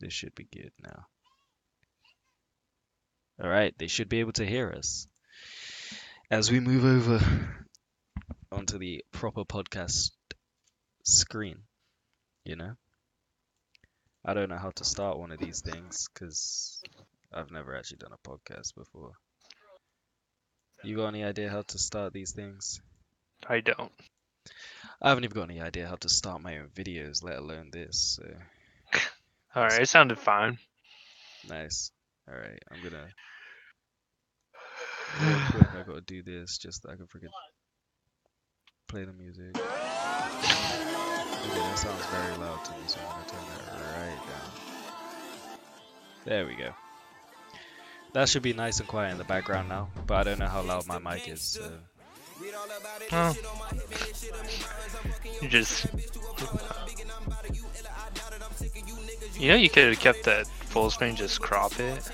This should be good now. All right, they should be able to hear us as we move over onto the proper podcast screen. You know, I don't know how to start one of these things because I've never actually done a podcast before. You got any idea how to start these things? I don't. I haven't even got any idea how to start my own videos, let alone this. So All right, it sounded fine. nice. All right, I'm gonna real quick. I gotta do this just so I can freaking play the music. Okay, that sounds very loud to me, so I'm gonna turn that right down. There we go. That should be nice and quiet in the background now, but I don't know how loud my mic is. So. Oh. You just. You know, you could have kept that full screen, just crop it.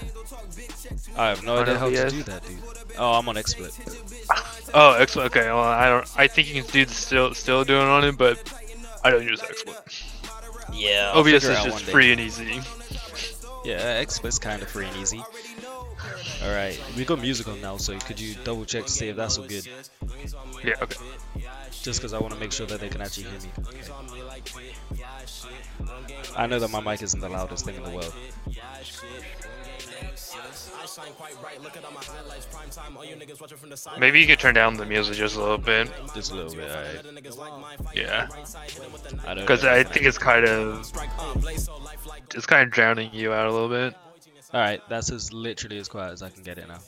I have no idea how to do that, dude. Oh, I'm on XSplit. Oh, XSplit. Okay, well, I don't. I think you can do the still doing it on it, but I don't use XSplit. Yeah, OBS is just free and easy. Yeah, XSplit's kind of free and easy. All right, we got music on now, so could you double check to see if that's all good? Yeah. Okay. Just because I want to make sure that they can actually hear me. Okay. I know that my mic isn't the loudest thing in the world. Maybe you could turn down the music just a little bit. Just a little bit, alright. Yeah. I don't Because know. I think it's kind of drowning you out a little bit. Alright, that's as literally as quiet as I can get it now.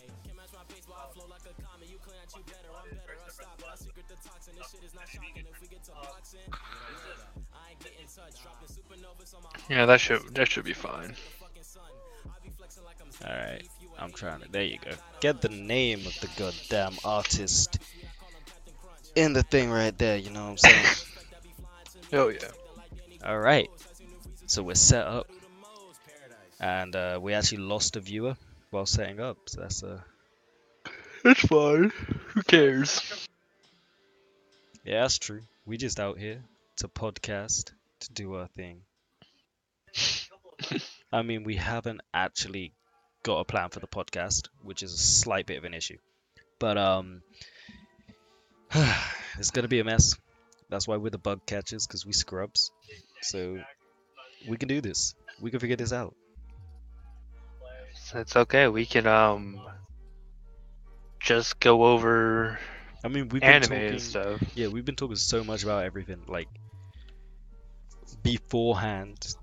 Yeah, that should be fine. Alright, I'm trying to. There you go. Get the name of the goddamn artist in the thing right there, you know what I'm saying? Oh, yeah. Alright, so we're set up. And we actually lost a viewer while setting up, so that's It's fine. Who cares? Yeah, that's true. We just out here to podcast, to do our thing. I mean, we haven't actually got a plan for the podcast, which is a slight bit of an issue. But it's gonna be a mess. That's why we're the bug catchers, because we scrubs. So we can do this. We can figure this out. It's okay. We can just go over I mean, we've been anime talking, and stuff. Yeah, we've been talking so much about everything, like beforehand,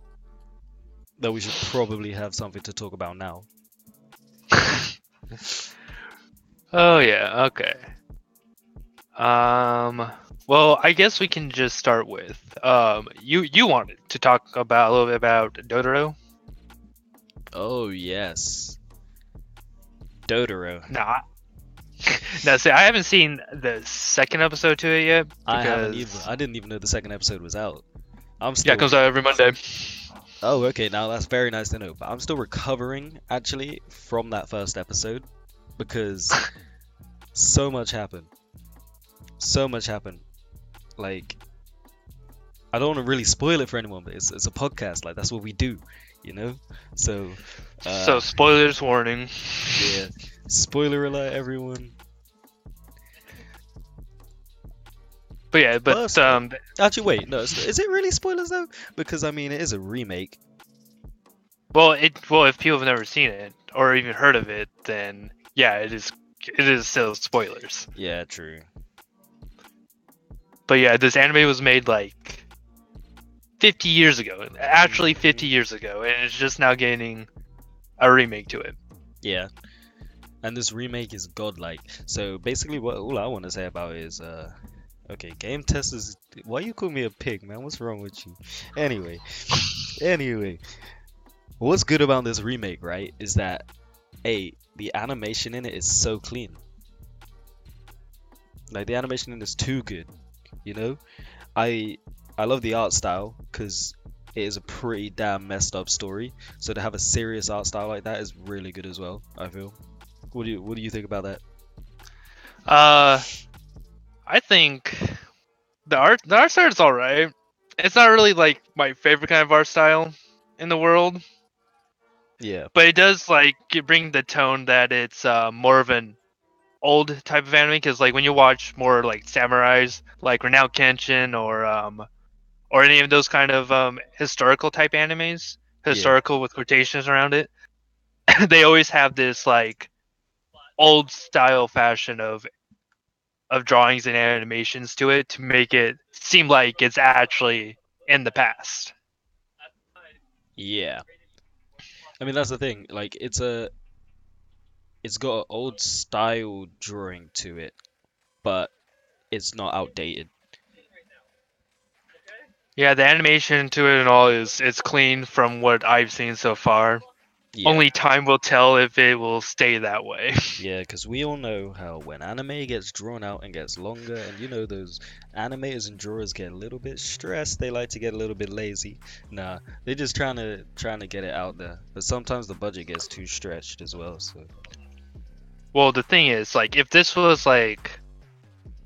that we should probably have something to talk about now. Oh yeah, okay. Well, I guess we can just start with you wanted to talk about a little bit about Dotoro? Oh yes, Dotoro. Nah. No, see, I haven't seen the second episode to it yet. I haven't either. I didn't even know the second episode was out. I'm still. Yeah, it comes out every Monday. Oh, okay. Now that's very nice to know. But I'm still recovering actually from that first episode because so much happened. So much happened. Like, I don't want to really spoil it for anyone, but it's a podcast. Like, that's what we do, you know. So. So spoilers warning. Yeah. Spoiler alert, everyone. But yeah, but actually, wait, no, is it really spoilers though? Because I mean, it is a remake. Well, if people have never seen it or even heard of it, then yeah, it is still spoilers. Yeah, true. But yeah, this anime was made like 50 years ago, actually 50 years ago, and it's just now getting a remake to it. Yeah. And this remake is godlike. So basically, all I want to say about it is, okay, game testers. Why you call me a pig, man? What's wrong with you? Anyway, what's good about this remake, right? Is that, the animation in it is so clean. Like the animation in it is too good. You know, I love the art style because it is a pretty damn messed up story. So to have a serious art style like that is really good as well. I feel. What do you think about that? I think the art style is alright. It's not really like my favorite kind of art style in the world, Yeah. but it does like bring the tone that it's more of an old type of anime because like when you watch more like samurais like Renowned Kenshin or any of those kind of historical type animes, Yeah. historical with quotations around it, they always have this like old style fashion of drawings and animations to it to make it seem like it's actually in the past. Yeah. I mean, that's the thing. Like, it's got an old style drawing to it, but it's not outdated. Yeah, the animation to it and all is it's clean from what I've seen so far. Yeah. Only time will tell if it will stay that way. Yeah, because we all know how when anime gets drawn out and gets longer, and you know those animators and drawers get a little bit stressed, they like to get a little bit lazy. Nah, they're just trying to get it out there. But sometimes the budget gets too stretched as well. So Well, the thing is, like, if this was like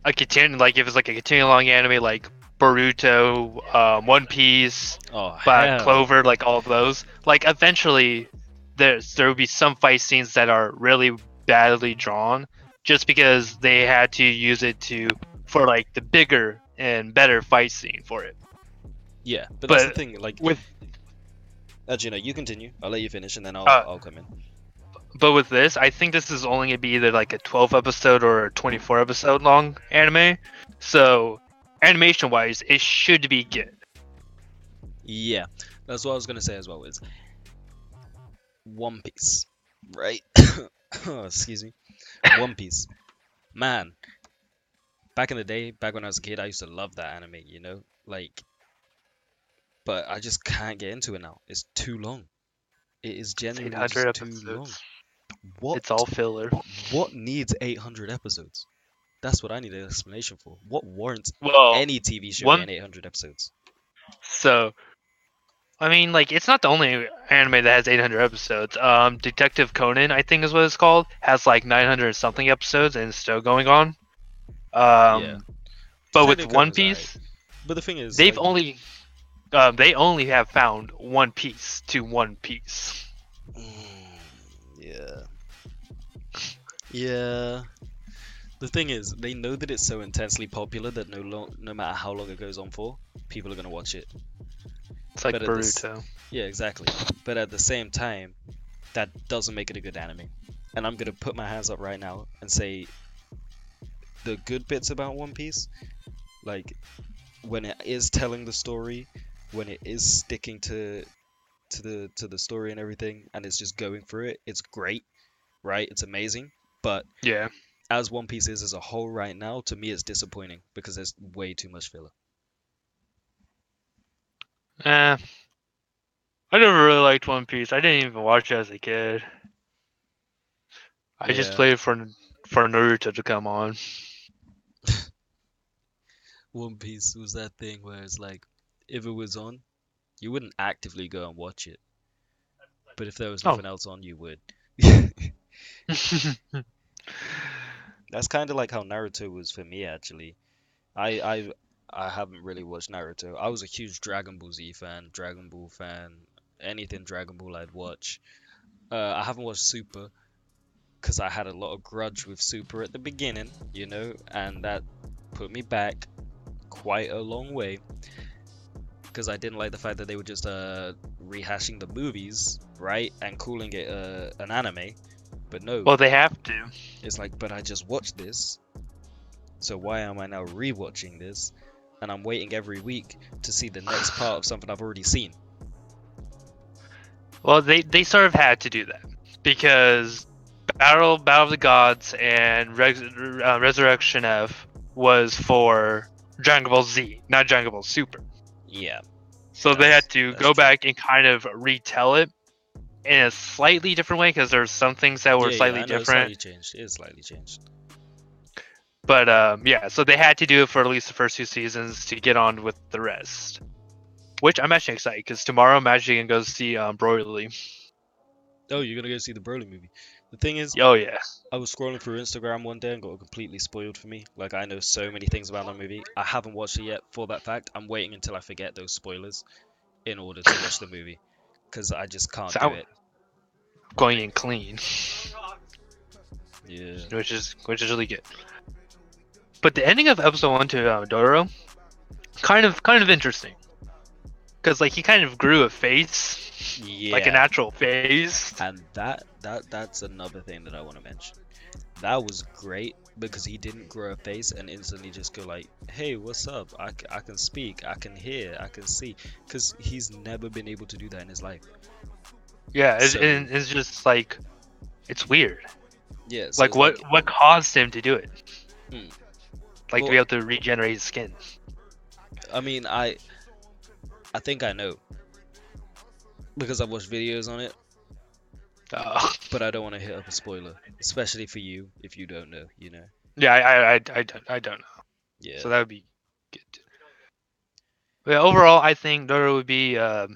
a continue, like if it's like a continuing long anime, like Boruto, One Piece, oh Black hell, Clover, like all of those, like eventually there would be some fight scenes that are really badly drawn, just because they had to use it to for like the bigger and better fight scene for it. yeah. But that's the But thing. Like, with as you know, you continue. I'll let you finish, and then I'll uh, I'll come in. but with this, I think this is only gonna be either like a 12 episode or a 24 episode long anime. So animation wise, it should be good. Yeah, that's what I was gonna say as well. Is One Piece, right? Oh, excuse me. One Piece, man. Back in the day, back when I was a kid, I used to love that anime. Like, but I just can't get into it now. It's too long. It is It's genuinely 800 just too long. episodes. What It's all filler. what needs 800 episodes? That's what I need an explanation for. What warrants Well, any TV show one getting 800 episodes? so I mean, like it's not the only anime that has 800 episodes. Detective Conan, I think is what it's called, has like 900 something episodes and it's still going on. Yeah, Um, but with Detective One Conan is alright. Piece, But the thing is, they've like, only they only have found One Piece to One Piece. yeah, yeah. The thing is, they know that it's so intensely popular that no matter how long it goes on for, people are gonna watch it. It's like But at this, Boruto. yeah, exactly. But at the same time, that doesn't make it a good anime. And I'm gonna put my hands up right now and say the good bits about One Piece, like when it is telling the story, when it is sticking to the story and everything, and it's just going through it, it's great, right? It's amazing. But Yeah. as One Piece is as a whole right now, to me it's disappointing because there's way too much filler. Eh, I never really liked One Piece. I didn't even watch it as a kid. I just Yeah, played for Naruto to come on. One Piece was that thing where it's like, if it was on, you wouldn't actively go and watch it, but if there was Oh. nothing else on, you would. That's kind of like how Naruto was for me, actually. I I I haven't really watched Naruto. I was a huge Dragon Ball Z fan, Dragon Ball fan, anything Dragon Ball I'd watch. I haven't watched Super because I had a lot of grudge with Super at the beginning, and that put me back quite a long way because I didn't like the fact that they were just rehashing the movies, right, and calling it an anime. But no, Well, they have to. it's like, but I just watched this, so why am I now rewatching this? And I'm waiting every week to see the next part of something I've already seen. Well, they sort of had to do that because Battle of the Gods and Resurrection F was for Dragon Ball Z, not Dragon Ball Super. Yeah, So they that's had to that's go true. back and kind of retell it in a slightly different way because there's some things that were Yeah, yeah, slightly I know it's different. slightly changed. It is slightly changed. But yeah, so they had to do it for at least the first two seasons to get on with the rest. Which I'm actually excited because tomorrow I'm actually gonna go see Broly. Oh, you're gonna go see the Broly movie. The thing is, Oh yeah. I was scrolling through Instagram one day and got it completely spoiled for me. Like, I know so many things about that movie. I haven't watched it yet for that fact. I'm waiting until I forget those spoilers in order to watch the movie because I just can't So do it. going in clean, Yeah. which is really good. But the ending of episode 1 to Dororo, kind of interesting, because like he kind of grew a face, like an Yeah. actual face. And that's another thing that I want to mention. That was great because he didn't grow a face and instantly just go like, "Hey, what's up? I can speak, I can hear, I can see," because he's never been able to do that in his life. Yeah, So it's just like it's weird. yeah, so Like it's like, what caused him to do it? hmm. Like to Well, be able to regenerate his skin. I mean, I think I know because I've watched videos on it, Uh, but I don't want to hit up a spoiler, especially for you if you don't know, you know. yeah, I don't know. Yeah, So that would be good. But overall, I think Dororo would be a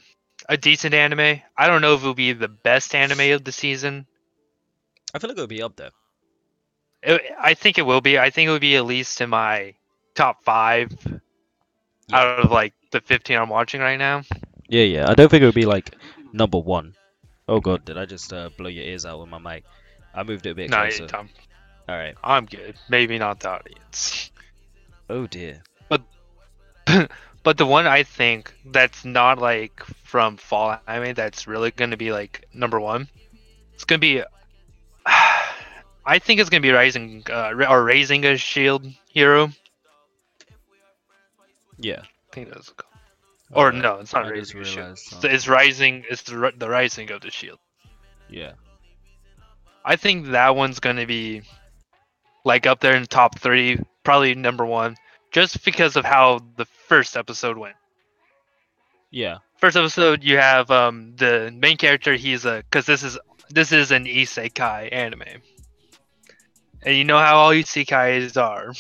decent anime. I don't know if it will be the best anime of the season. I feel like it'll be up there. I think it will be. I think it would be at least in my top 5 Yeah, out of like the 15 I'm watching right now. yeah. I don't think it would be like number one. Oh god, did I just blow your ears out with my mic? I moved it a bit No, closer. All right. I'm good. Maybe not the audience. Oh dear. But but the one I think that's not like from fall anime that's really going to be like number 1. It's going to be I think it's going to be Raising a Shield Hero. Yeah. I think that's called. Or no, it's not I just Raising a Shield. realized It's something. Rising. It's the Rising of the Shield. Yeah. I think that one's going to be like up there in the top 3, probably number 1, just because of how the first episode went. Yeah. First episode, you have the main character. He's a because this is an isekai anime, and you know how all isekais are,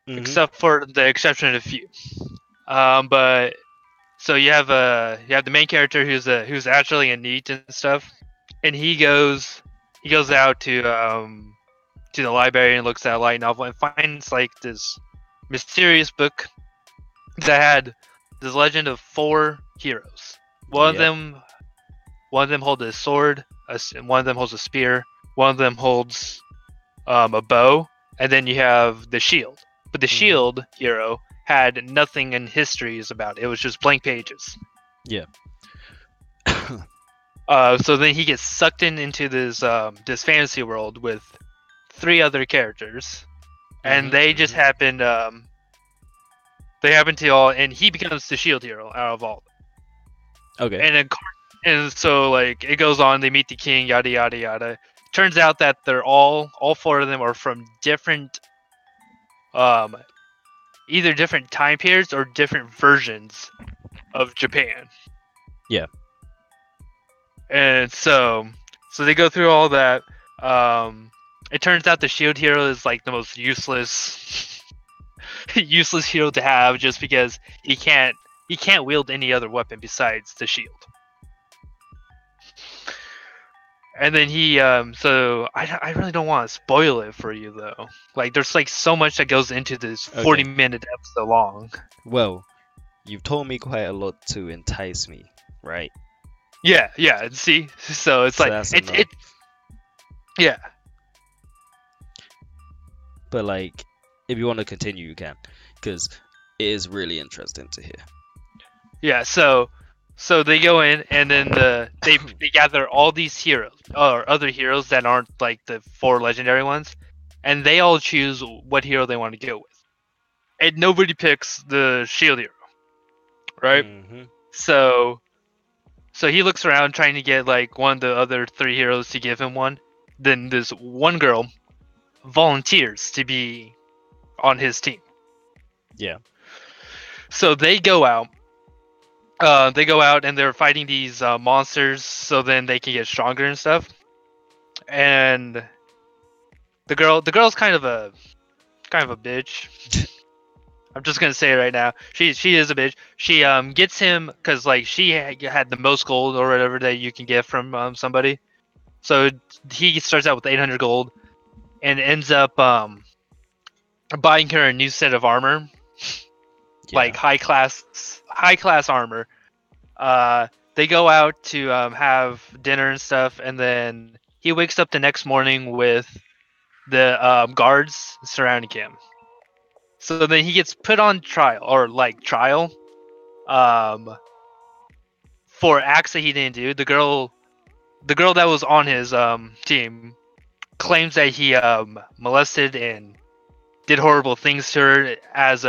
Mhm. except for the exception of a few. But so you have the main character who's actually a NEET and stuff, and he goes out to the library and looks at a light novel and finds like this mysterious book that had this legend of 4 heroes. One of Yep. them One of them holds a sword, one of them holds a spear, one of them holds a bow, and then you have the shield. But the Mhm. shield hero had nothing in histories about it. It was just blank pages. Yeah. So then he gets sucked into this fantasy world with 3 other characters, and Mhm. they just Mhm. happened. They happen to all, and he becomes the shield hero out of all. Okay. And then, and so like it goes on. They meet the king, yada yada yada. Turns out that they're all 4 of them are from different, um, either different time periods or different versions of Japan. Yeah. And so they go through all that. It turns out the shield hero is like the most useless useless hero to have, just because he can't wield any other weapon besides the shield. And then so I really don't want to spoil it for you though. Like there's like so much that goes into this Okay. 40-minute episode long. Well, you've told me quite a lot to entice me, right? Yeah. See, so it's So like that's enough. yeah, But like, if you want to continue, you can, because it is really interesting to hear. yeah. So they go in and then they gather all these heroes or other heroes that aren't like the 4 legendary ones, and they all choose what hero they want to go with. And nobody picks the shield hero, right? Mhm. So he looks around trying to get like one of the other 3 heroes to give him one. Then this one girl volunteers to be on his team. Yeah. So they go out. They go out and they're fighting these monsters, so then they can get stronger and stuff. And the girl's kind of a bitch. I'm just gonna say it right now. She is a bitch. She gets him because like she had the most gold or whatever that you can get from somebody. So he starts out with 800 gold and ends up buying her a new set of armor, Yeah. like high class armor. Uh, they go out to have dinner and stuff, and then he wakes up the next morning with the guards surrounding him. So then he gets put on trial, or like trial, um, for acts that he didn't do. The girl that was on his team claims that he molested and did horrible things to her as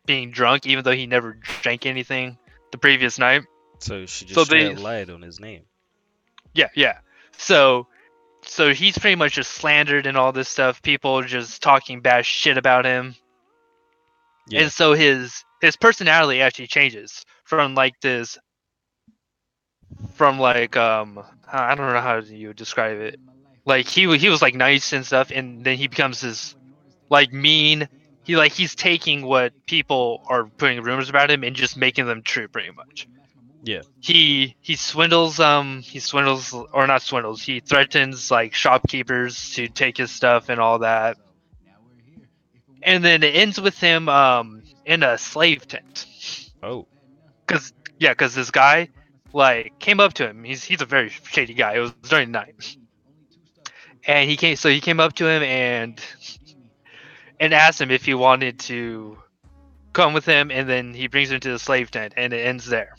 being drunk, even though he never drank anything the previous night. So she So just straight they, up lied on his name. yeah. So he's pretty much just slandered and all this stuff. People just talking bad shit about him, Yeah. and so his personality actually changes from like this, from like I don't know how you would describe it. Like he was like nice and stuff, and then he becomes this like mean. He's taking what people are putting rumors about him and just making them true, pretty much. Yeah. He swindles or not swindles. He threatens like shopkeepers to take his stuff and all that. And then it ends with him in a slave tent. Oh. Cause this guy like came up to him. He's a very shady guy. It was during the night, and he came up to him and asked him if he wanted to come with him, and then he brings him to the slave tent, and it ends there.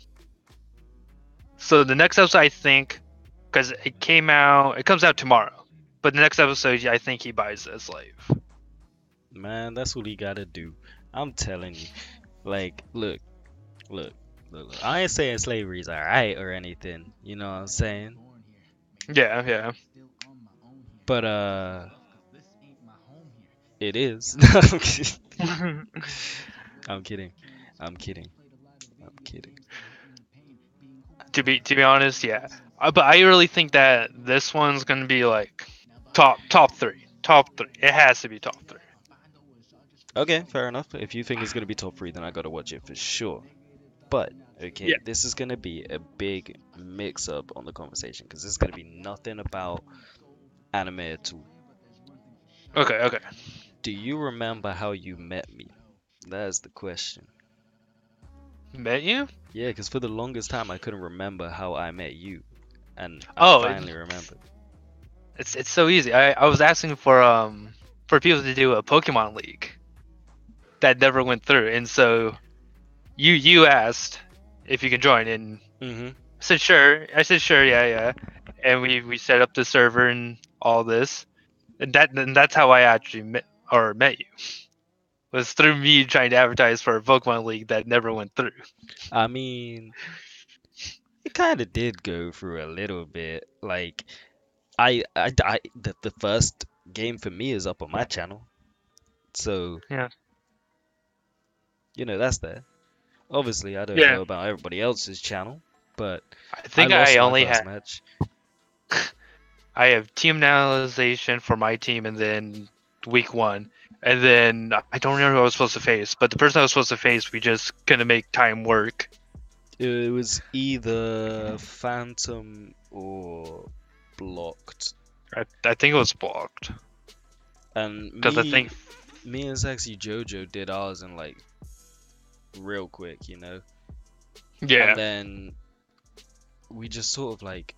So the next episode, I think, because it comes out tomorrow, but the next episode, I think he buys a slave. Man, that's what he gotta do. I'm telling you. Like, look. I ain't saying slavery's alright or anything. You know what I'm saying? Yeah. But it is. I'm kidding. I'm kidding. I'm kidding. to be honest, yeah. But I really think that this one's gonna be like top three. Top three. It has to be top three. Okay, fair enough. If you think it's gonna be top three, then I gotta watch it for sure. But okay, Yeah. this is gonna be a big mix up on the conversation because this is gonna be nothing about anime at all. Okay. Do you remember how you met me? That is the question. Met you? Yeah, because for the longest time I couldn't remember how I met you, and I Oh, finally remembered. it's so easy. I was asking for people to do a Pokemon League that never went through, and so you asked if you could join, and Mm-hmm. I said sure. I said sure, yeah. And we set up the server and all this, and that's how I actually met you. Was through me trying to advertise for a Pokemon League that never went through. I mean, it kind of did go through a little bit. Like, the first game for me is up on my channel, so Yeah. that's there. Obviously, I don't Yeah. know about everybody else's channel, but I I think lost I my only first had match. I have team analyzation for my team, and then week one, and then I don't remember who I was supposed to face, but the person I was supposed to face, we just couldn't make time work. It was either Phantom or Blocked, I think it was blocked and because I think me and Sexy Jojo did ours in like real quick, and yeah. then we just sort of like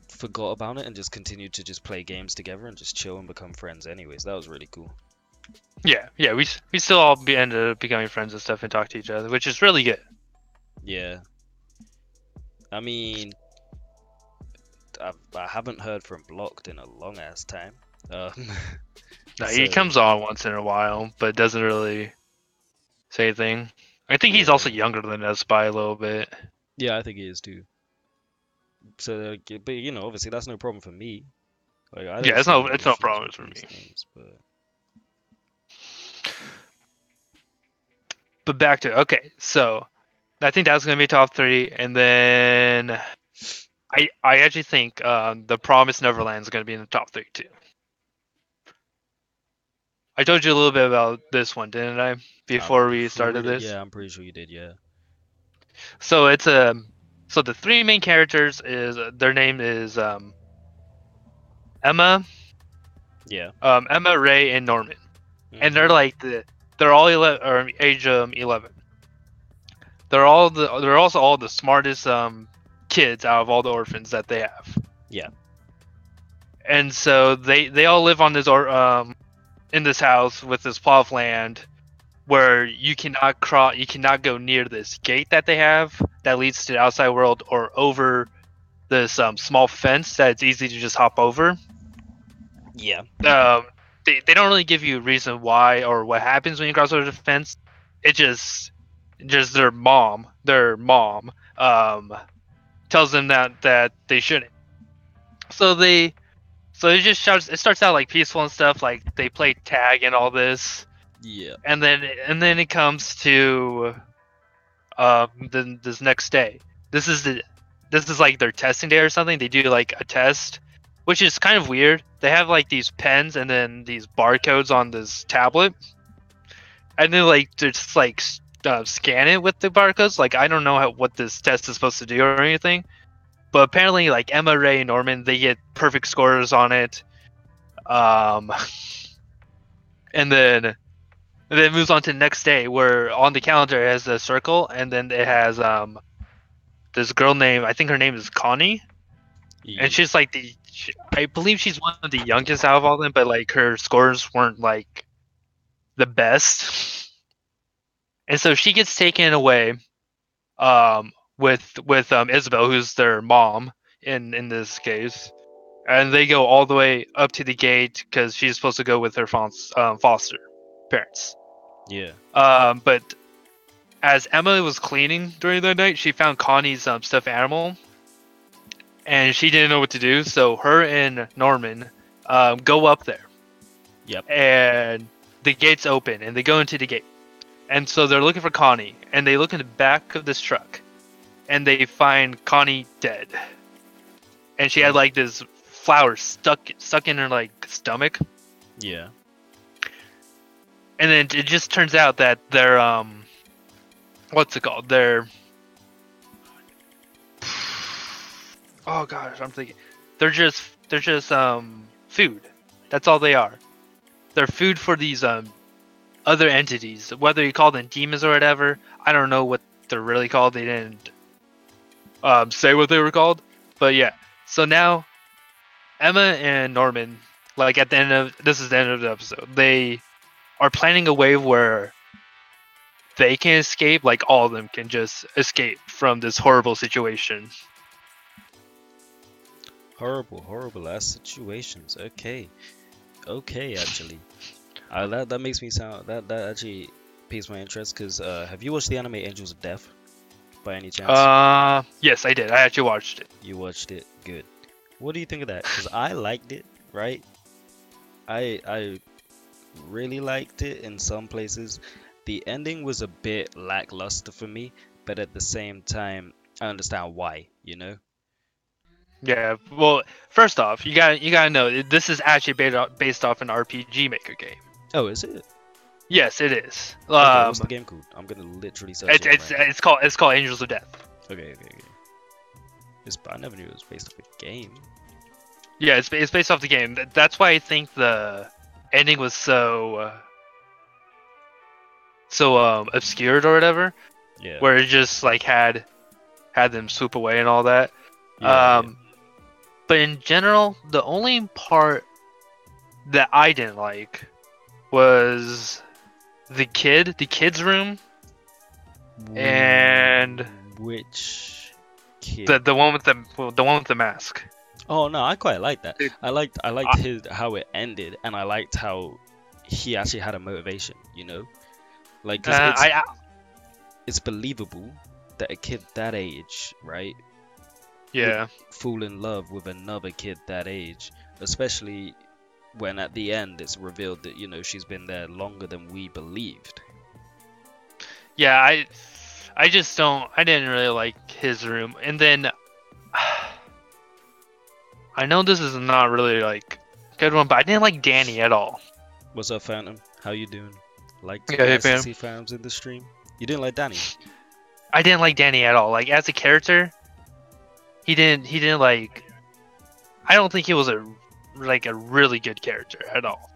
forgot about it and just continued to just play games together and just chill and become friends anyways. That was really cool. Yeah. We still all ended up becoming friends and stuff and talk to each other, which is really good. Yeah. I mean, I haven't heard from Blocked in a long ass time. No, he So, comes on once in a while, but doesn't really say anything. I think he's yeah. also younger than us by a little bit. Yeah, I think he is too. So, but obviously that's no problem for me. Like, I don't Yeah, see any it's no issues problem with for me. these things, but But back to okay, so I think that's gonna be top three, and then I actually think the Promised Neverland is gonna be in the top three too. I told you a little bit about this one, didn't I? Before we started this. yeah, I'm pretty sure you did. Yeah. So it's so the three main characters is their name is Emma, Yeah. Emma, Ray, and Norman, and they're Mhm. like they're all 11, or age 11. They're also all the smartest kids out of all the orphans that they have. Yeah. And so they all live on this in this house with this plot of land where you cannot go near this gate that they have that leads to the outside world, or over this small fence that it's easy to just hop over. Yeah. They don't really give you a reason why or what happens when you cross over the fence. It just their mom tells them that they shouldn't. So it just starts. It starts out like peaceful and stuff. Like they play tag and all this, Yeah. and then it comes to this next day. This is like their testing day or something. They do like a test, which is kind of weird. They have like these pens and then these barcodes on this tablet, and then like just like scan it with the barcodes. Like I don't know what this test is supposed to do or anything, but apparently like Emma, Ray, and Norman, they get perfect scores on it. And then it moves on to the next day, where on the calendar it has a circle, and then it has this girl named, I think her name is Connie, Yeah. and she's like I believe she's one of the youngest out of all of them, but like her scores weren't like the best, and so she gets taken away with Isabel, who's their mom in this case, and they go all the way up to the gate because she's supposed to go with her foster parents. Yeah. But as Emma was cleaning during the night, she found Connie's stuffed animal, and she didn't know what to do. So her and Norman go up there. Yep. And the gate's open, and they go into the gate. And so they're looking for Connie, and they look in the back of this truck, and they find Connie dead. And she had like this flower stuck in her like stomach. Yeah. And then it just turns out that they're what's it called? They're oh gosh, I'm thinking they're just food. That's all they are. They're food for these other entities. Whether you call them demons or whatever, I don't know what they're really called. They didn't say what they were called. But yeah. So now Emma and Norman, like at the end of this is the end of the episode, they are planning a way where they can escape, like all of them can just escape from this horrible situation. Horrible ass situations. Okay. Actually, that makes me sound that actually piques my interest. Cause have you watched the anime Angels of Death by any chance? Yes, I did. I actually watched it. You watched it. Good. What do you think of that? Cause I liked it. Right. I really liked it in some places. The ending was a bit lackluster for me, but at the same time, I understand why. You know. Yeah. Well, first off, you gotta know this is actually based off an RPG Maker game. Oh, is it? Yes, it is. Okay, what's the game called? I'm gonna literally search it right now. It's called Angels of Death. Okay. I never knew it was based off a game. Yeah, it's based off the game. That's why I think the ending was so obscured or whatever. Yeah. Where it just like had them swoop away and all that. Yeah. But in general, the only part that I didn't like was the kid's room, and which kid? the one with the mask. Oh no, I quite like that. Dude, I liked how it ended, and I liked how he actually had a motivation. You know, like 'cause it's believable that a kid that age, right? Yeah. Would fall in love with another kid that age, especially when at the end it's revealed that she's been there longer than we believed. Yeah, I just don't. I didn't really like his room, and then I know this is not really like a good one, but I didn't like Danny at all. What's up, Phantom? How you doing? Like Yeah, hey, nice to fam. see Phantoms in the stream. You didn't like Danny? I didn't like Danny at all. Like as a character, he didn't like. I don't think he was a really good character at all.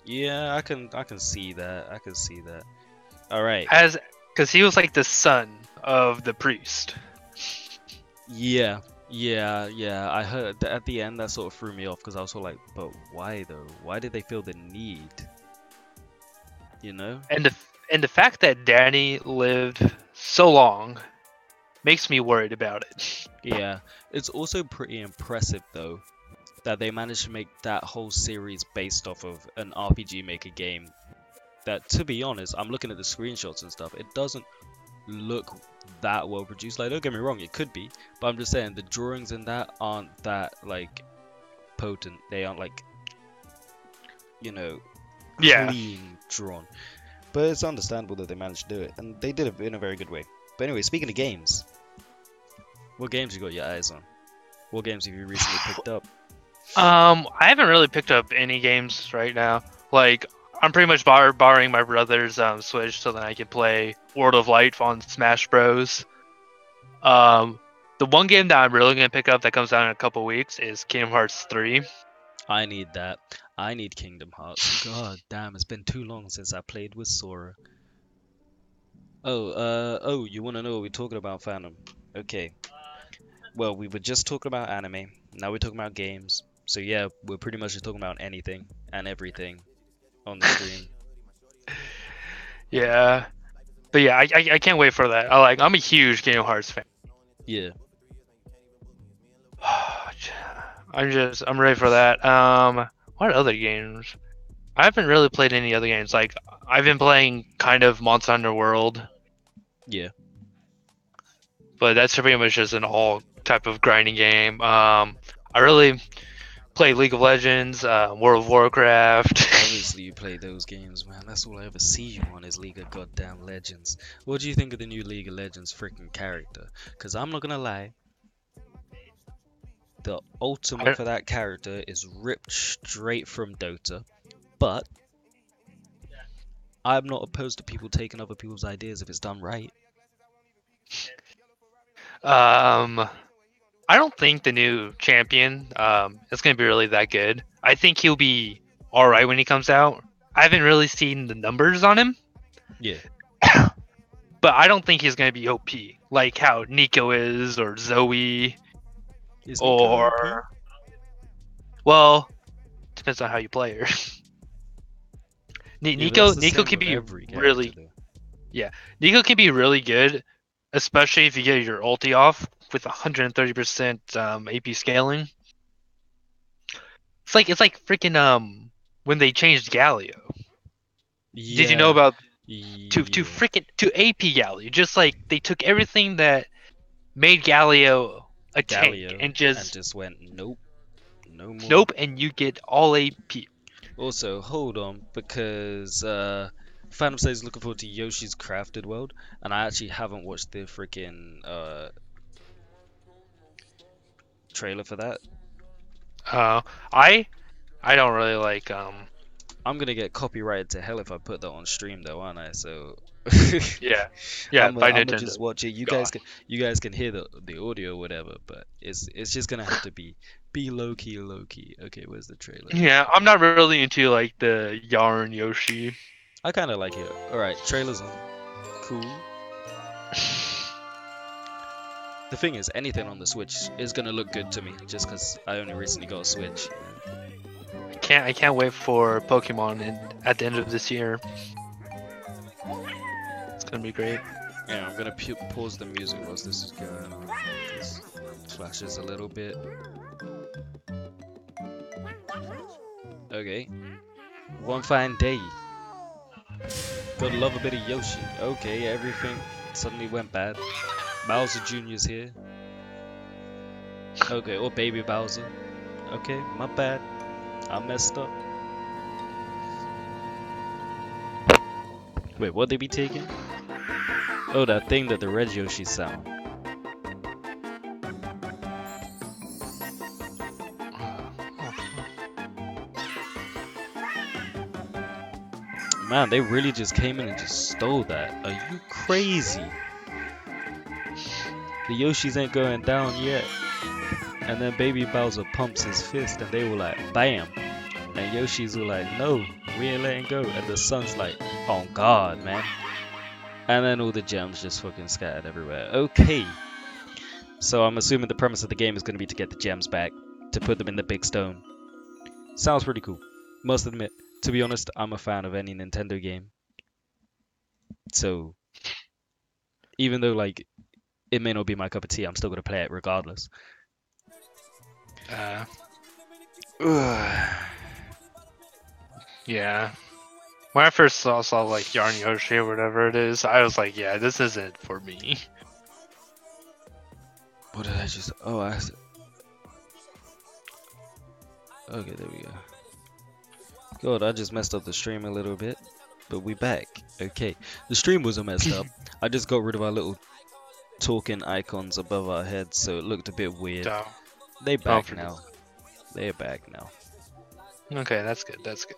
Yeah, I can see that. All right. Because he was like the son of the priest. Yeah. I heard that at the end that sort of threw me off because I was sort of like, but why though? Why did they feel the need? You know? And the fact that Danny lived so long makes me worried about it. Yeah. It's also pretty impressive though that they managed to make that whole series based off of an RPG Maker game. That, to be honest, I'm looking at the screenshots and stuff. It doesn't look that well produced. Like, don't get me wrong, it could be, but I'm just saying the drawings in that aren't that like potent. They aren't like, you know, Yeah. clean drawn. But it's understandable that they managed to do it, and they did it in a very good way. But anyway, speaking of games, what games you got your eyes on? What games have you recently picked up? I haven't really picked up any games right now. Like, I'm pretty much borrowing my brother's Switch so that I can play World of Light on Smash Bros. Um, the one game that I'm really gonna pick up that comes out in a couple weeks is Kingdom Hearts 3. I need that. I need Kingdom Hearts. God damn, it's been too long since I played with Sora. Oh, you want to know what we're talking about, Phantom? Okay. Well, we were just talking about anime. Now we're talking about games. So yeah, we're pretty much just talking about anything and everything on the stream. Yeah, but yeah, I can't wait for that. I'm a huge Kingdom Hearts fan. Yeah. I'm ready for that. What other games? I haven't really played any other games. Like, I've been playing kind of Monster Hunter World, Yeah. but that's pretty much just an all type of grinding game. I really play League of Legends, World of Warcraft. Obviously you play those games, man. That's all I ever see you on is League of Goddamn Legends. What do you think of the new League of Legends freaking character? Cause I'm not gonna lie, the ultimate I, for that character is ripped straight from Dota. But I'm not opposed to people taking other people's ideas if it's done right. um, I don't think the new champion is gonna be really that good. I think he'll be all right when he comes out. I haven't really seen the numbers on him, Yeah. but I don't think he's gonna be OP like how Nico is or Zoe Is Nico OP? or well, depends on how you play her. Yeah, but that's the Nico same can with be every character really though. yeah. Nico can be really good, especially if you get your ulti off with 130% AP scaling. It's like freaking when they changed Galio. Did you know Yeah. about to Yeah. freaking to AP Galio? Just like they took everything that made Galio a tank Galio and and just just went nope, no more. nope, and you get all AP. Also, hold on, because Phantom says looking forward to Yoshi's Crafted World, and I actually haven't watched the freaking trailer for that. Uh, I I don't really like I'm gonna get copyrighted to hell if I put that on stream though, aren't I? So yeah yeah by I'm gonna Nintendo. just watch it. God. You guys can hear the audio or whatever, but it's just gonna have to be low key, low key. Okay, where's the trailer? Yeah, I'm not really into like the Yarn Yoshi. I kind of like it. All right, trailers on. Cool. The thing is, anything on the Switch is gonna look good to me, just because I only recently got a Switch. I can't wait for Pokemon at the end of this year. It's gonna be great. Yeah, I'm gonna pause the music whilst this is going on. This flashes a little bit. Okay. One fine day. Gotta love a bit of Yoshi. Okay, everything suddenly went bad. Bowser Jr.'s here. Okay, or Baby Bowser. Okay, my bad. I messed up. Wait, what they be taking? Oh, that thing that the red Yoshi sound. Man, they really just came in and just stole that. Are you crazy? The Yoshis ain't going down yet. And then Baby Bowser pumps his fist and they were like, bam. And Yoshi's were like, no, we ain't letting go. And the sun's like, oh god, man. And then all the gems just fucking scattered everywhere. Okay. So I'm assuming the premise of the game is going to be to get the gems back, to put them in the big stone. Sounds pretty cool. Must admit, to be honest, I'm a fan of any Nintendo game. So even though like it may not be my cup of tea, I'm still gonna play it regardless. Yeah. When I first saw like Yarn Yoshi or whatever it is, I was like, yeah, this isn't for me. What did I just? Oh, okay, there we go. God, I just messed up the stream a little bit, but we back. Okay, the stream wasn't messed up. I just got rid of our little talking icons above our heads, so it looked a bit weird. They back now. They're back now. Okay, that's good. That's good.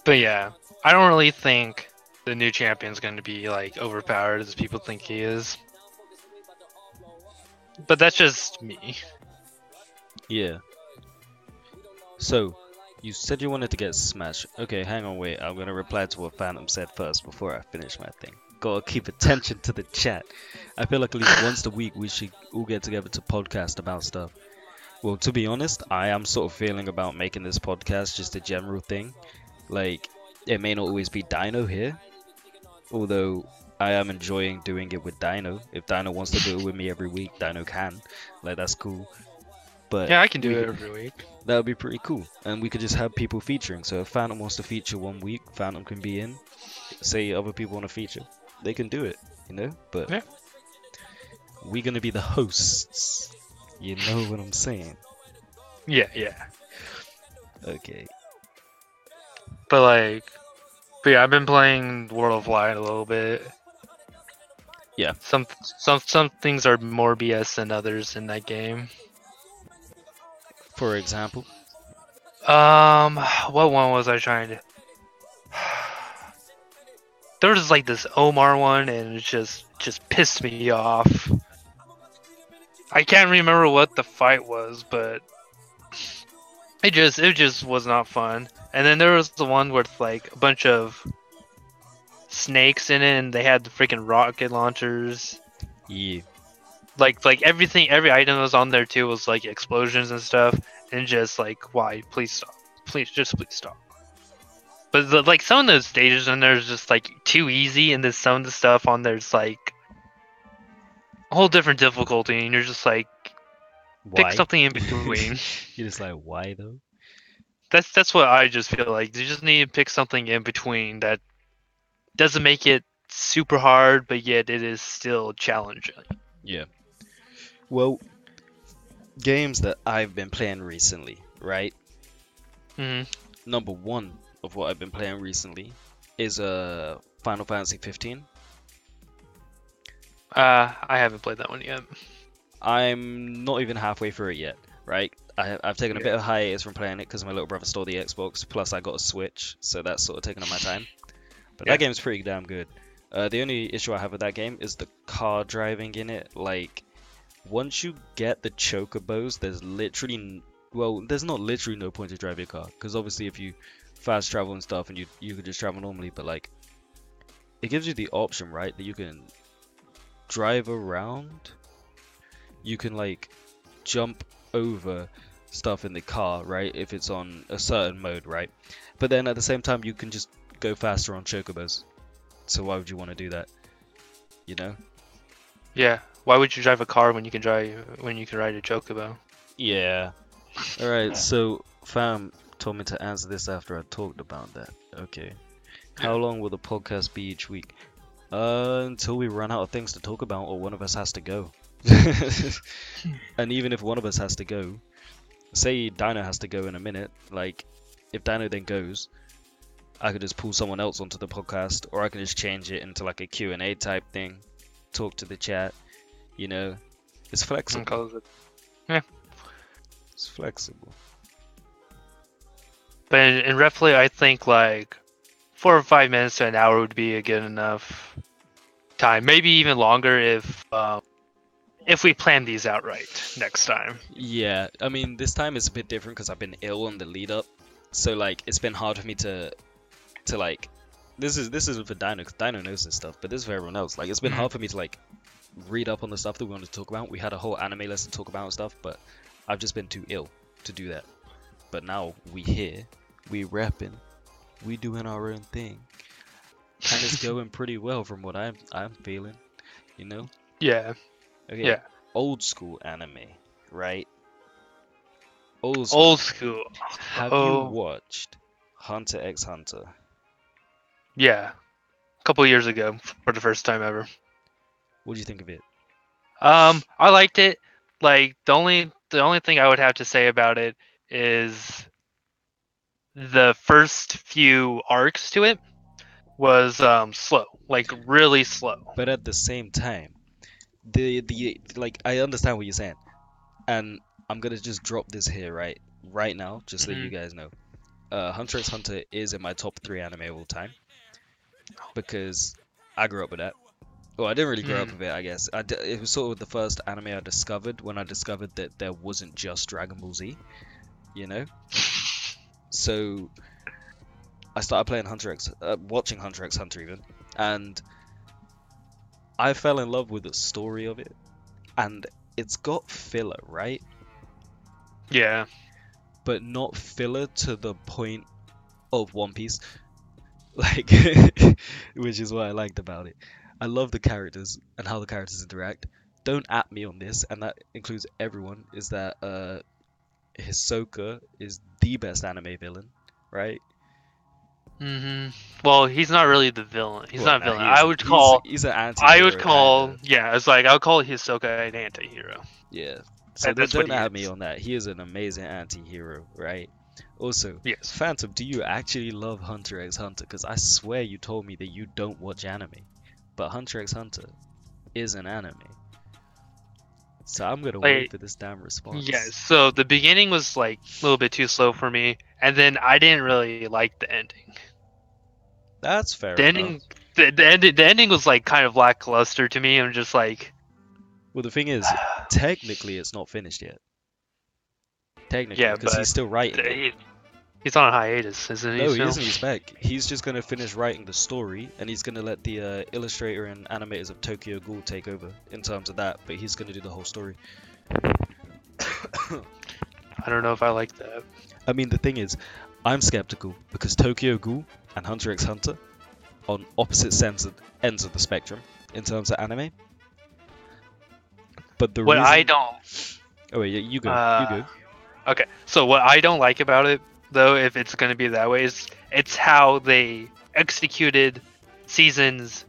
But yeah, I don't really think the new champion's going to be like overpowered as people think he is. But that's just me. Yeah. So, you said you wanted to get Smash. Okay, hang on, wait. I'm gonna reply to what Phantom said first before I finish my thing. Gotta keep attention to the chat. I feel like at least once a week we should all get together to podcast about stuff. Well, to be honest, I am sort of feeling about making this podcast just a general thing. Like, it may not always be Dino here, although I am enjoying doing it with Dino. If Dino wants to do it with me every week, Dino can. Like, that's cool. But yeah, I can do it every week. That would be pretty cool. And we could just have people featuring. So if Phantom wants to feature one week, Phantom can be in. Say other people want to feature, they can do it, you know? But yeah, we're going to be the hosts. You know what I'm saying? Yeah. Okay. But yeah, I've been playing World of Light a little bit. Yeah. Some things are more BS than others in that game. For example? What one was I trying to? There was like this Omar one, and it just pissed me off. I can't remember what the fight was, but it just was not fun. And then there was the one with like a bunch of snakes in it, and they had the freaking rocket launchers. Yeah. Like everything, every item that was on there too was like explosions and stuff, and just like, why? Please stop! Please stop! But like some of those stages in there is just like too easy, and then some of the stuff on there's like a whole different difficulty, and you're just like, Why? pick something in between. You're just like, why though? That's what I just feel like. You just need to pick something in between that doesn't make it super hard, but yet it is still challenging. Yeah. Well, games that I've been playing recently, right? Number one of what I've been playing recently is Final Fantasy 15. I haven't played that one yet. I'm not even halfway through it yet, right? I've taken a bit of hiatus from playing it because my little brother stole the Xbox, plus I got a Switch, so that's sort of taken up my time. But that game's pretty damn good. The only issue I have with that game is the car driving in it. Like, once you get the chocobos, there's literally, well, there's not literally no point to drive your car, because obviously if you fast travel and stuff, and you could just travel normally, but like, it gives you the option, right, that you can drive around. You can like jump over stuff in the car, right, if it's on a certain mode, right? But then at the same time, you can just go faster on chocobos. So why would you want to do that? You know? Yeah. Why would you drive a car when you can ride a chocobo? Yeah. All right. So fam told me to answer this after I talked about that. Okay. How long will the podcast be each week? Until we run out of things to talk about, or one of us has to go. And even if one of us has to go, say Dino has to go in a minute, like if Dino then goes, I could just pull someone else onto the podcast, or I can just change it into like a Q&A type thing, talk to the chat, you know, it's flexible. Yeah, it's flexible. But in roughly, I think like 4 or 5 minutes to an hour would be a good enough time, maybe even longer if we plan these out right next time. Yeah, I mean, this time is a bit different because I've been ill on the lead up, so like it's been hard for me to like this isn't for Dino, 'cause Dino knows this stuff, but this is for everyone else. Like, it's been hard for me to like read up on the stuff that we wanted to talk about. We had a whole anime lesson to talk about and stuff, but I've just been too ill to do that. But now we here, we repping, we doing our own thing, and it's going pretty well from what I'm feeling, you know. Yeah. Okay, Yeah. old school anime, right? Old school. Old school. Have you Oh, watched Hunter x Hunter? yeah. A couple years ago for the first time ever. What do you think of it? I liked it. Like the only thing I would have to say about it is the first few arcs to it was slow, like really slow. But at the same time, the like I understand what you're saying, and I'm gonna just drop this here right now, just so you guys know. Hunter x Hunter is in my top 3 anime of all time because I grew up with that. Well, I didn't really grow up with it, I guess. It was sort of the first anime I discovered when I discovered that there wasn't just Dragon Ball Z, you know? So I started playing watching Hunter x Hunter even, and I fell in love with the story of it. And it's got filler, right? Yeah. But not filler to the point of One Piece, like, which is what I liked about it. I love the characters and how the characters interact. Don't at me on this, and that includes everyone. Is that Hisoka is the best anime villain, right? Well, he's not really the villain. He's Well, not a nah, villain. he I isn't. would call. He's an I would anti-hero, call. kinda. Yeah, it's like I would call Hisoka an anti-hero. Yeah. So That's what don't he at me is. on that. He is an amazing anti-hero, right? Also, Yes. Phantom, do you actually love Hunter x Hunter? Because I swear you told me that you don't watch anime, but Hunter x Hunter is an anime. So I'm gonna wait Like, for this damn response. yes. So the beginning was like a little bit too slow for me, and then I didn't really like the ending. That's fair The enough. ending, the ending was like kind of lackluster to me. I'm just like, Well, the thing is, technically it's not finished yet. Technically, yeah, because but he's still writing it. he's on a hiatus, isn't he? No, he Still? isn't. He's back. He's just gonna finish writing the story, and he's gonna let the illustrator and animators of Tokyo Ghoul take over in terms of that. But he's gonna do the whole story. I don't know if I like that. I mean, the thing is, I'm skeptical because Tokyo Ghoul and Hunter x Hunter on opposite ends of the spectrum in terms of anime. But the What reason... I don't. Oh wait, yeah, you go. You go. Okay, so what I don't like about it, though, if it's going to be that way, is it's how they executed seasons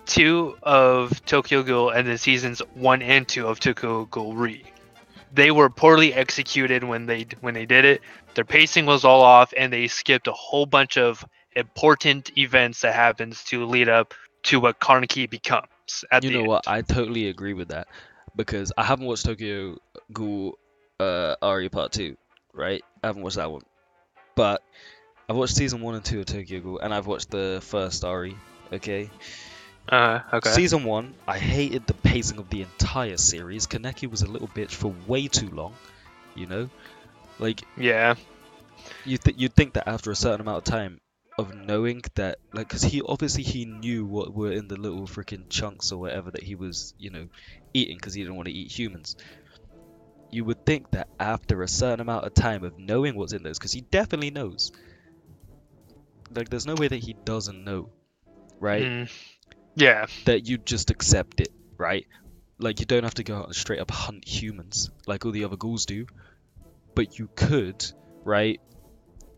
2 of Tokyo Ghoul and then seasons 1 and 2 of Tokyo Ghoul Re. They were poorly executed when they did it. Their pacing was all off, and they skipped a whole bunch of important events that happens to lead up to what Kaneki becomes at You the know end. what? I totally agree with that because I haven't watched Tokyo Ghoul Ari Part 2, right? I haven't watched that one. But I've watched season 1 and 2 of Tokyo Ghoul, and I've watched the first Ari, okay? Okay. Season 1, I hated the pacing of the entire series. Kaneki was a little bitch for way too long, you know? Like, Yeah. you'd think that after a certain amount of time of knowing that, like, because he knew what were in the little freaking chunks or whatever that he was, eating because he didn't want to eat humans. You would think that after a certain amount of time of knowing what's in those, because he definitely knows. Like, there's no way that he doesn't know, right? Yeah. That you just accept it, right? Like, you don't have to go out and straight up hunt humans like all the other ghouls do, but you could, right?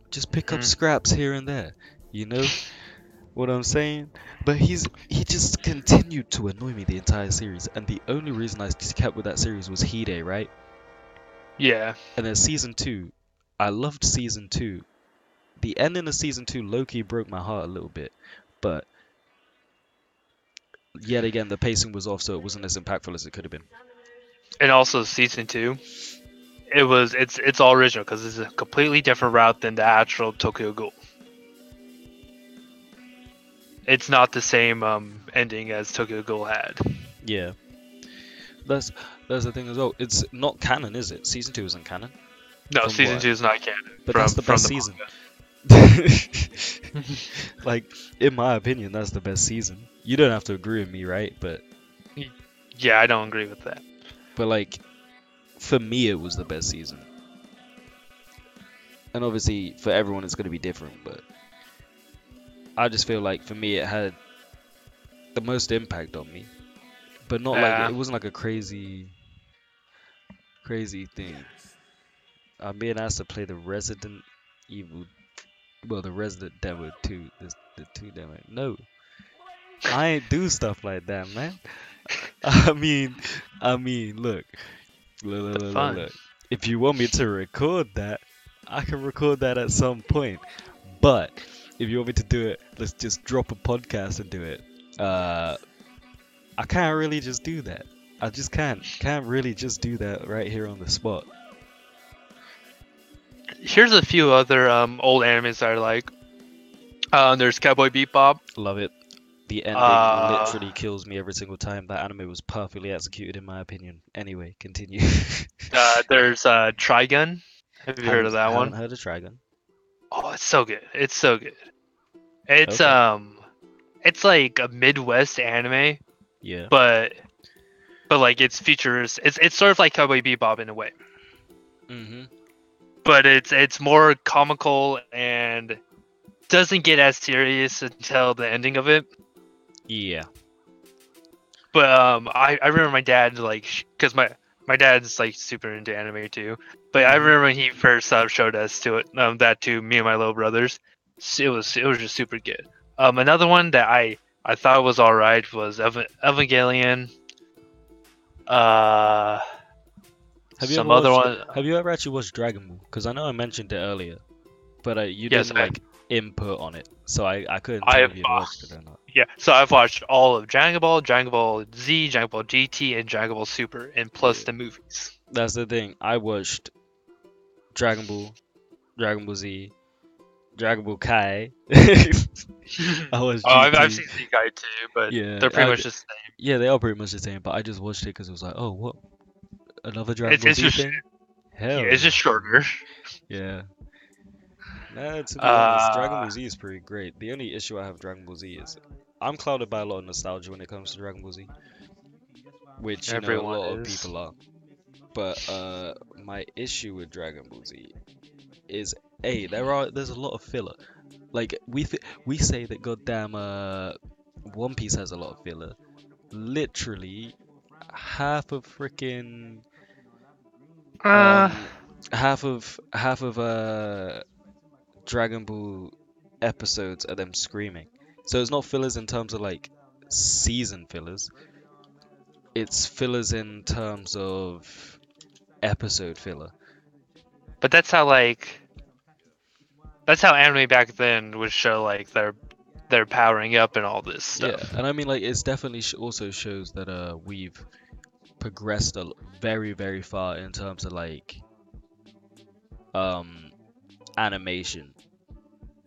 Just pick up scraps here and there, you know what I'm saying? But he just continued to annoy me the entire series, and the only reason I kept with that series was Hide, right? Yeah. And then season 2, I loved season 2. The ending of season 2 low-key broke my heart a little bit, but yet again the pacing was off, so it wasn't as impactful as it could have been. And also season 2, it's all original because it's a completely different route than the actual Tokyo Ghoul. It's not the same ending as Tokyo Ghoul had. Yeah, that's the thing as well. It's not canon, is it? Season 2 isn't canon. No, From season what? 2 is not canon. But that's the best season. manga. Like, in my opinion, that's the best season. You don't have to agree with me, right? Yeah, I don't agree with that. But like, for me, it was the best season. And obviously, for everyone, it's going to be different. But I just feel like for me, it had the most impact on me. But not like Uh, it wasn't like a crazy thing. I'm being asked to play the Resident Evil, well, the Resident Demo 2, the 2 demo. No, I ain't do stuff like that, man. I mean, look, the fun. look. If you want me to record that, I can record that at some point. But if you want me to do it, let's just drop a podcast and do it. I can't really just do that. I just can't really just do that right here on the spot. Here's a few other old animes that I like. There's Cowboy Bebop. Love it. The ending Uh, literally kills me every single time. That anime was perfectly executed, in my opinion. Anyway, continue. there's Trigun. Have you heard of that Haven't one? heard of Trigun. Oh, it's so good. It's so good. It's Okay. it's like a Midwest anime, Yeah. but like its features. It's sort of like Cowboy Bebop in a way, Mhm. but it's more comical and doesn't get as serious until the ending of it. Yeah. But I remember my dad like because my dad's like super into anime too. But I Mhm. remember when he first showed us to it that to me and my little brothers. It was just super good. Another one that I thought was alright was Evangelion. Uh, Have you ever some other watched? one. Have you ever actually watched Dragon Ball? Because I know I mentioned it earlier, but you Yes, didn't like input on it, so I couldn't I tell have. if you'd watched it or not. Yeah, so I've watched all of Dragon Ball Z, Dragon Ball GT, and Dragon Ball Super, and plus Yeah. the movies. That's the thing. I watched Dragon Ball, Dragon Ball Z, Dragon Ball Kai. I watched Oh, I've GT. seen Seaguy too, but Yeah, they're pretty much the same. yeah, they are pretty much the same. But I just watched it because it was like, oh, what? Another Dragon It's Ball it's Z just thing? yeah, Hell it's yeah. just shorter. Yeah. Nah, to be honest, Dragon Uh, Ball Z is pretty great. The only issue I have with Dragon Ball Z is I'm clouded by a lot of nostalgia when it comes to Dragon Ball Z, which a everyone lot of is. people are. But my issue with Dragon Ball Z is there's a lot of filler. Like we say that goddamn One Piece has a lot of filler. Literally half of freaking Uh, um half of Dragon Ball episodes are them screaming. So it's not fillers in terms of like season fillers. It's fillers in terms of episode filler. but that's how anime back then would show like they're powering up and all this Yeah, stuff. and I mean like it's definitely also shows that we've progressed very very far in terms of like um animation.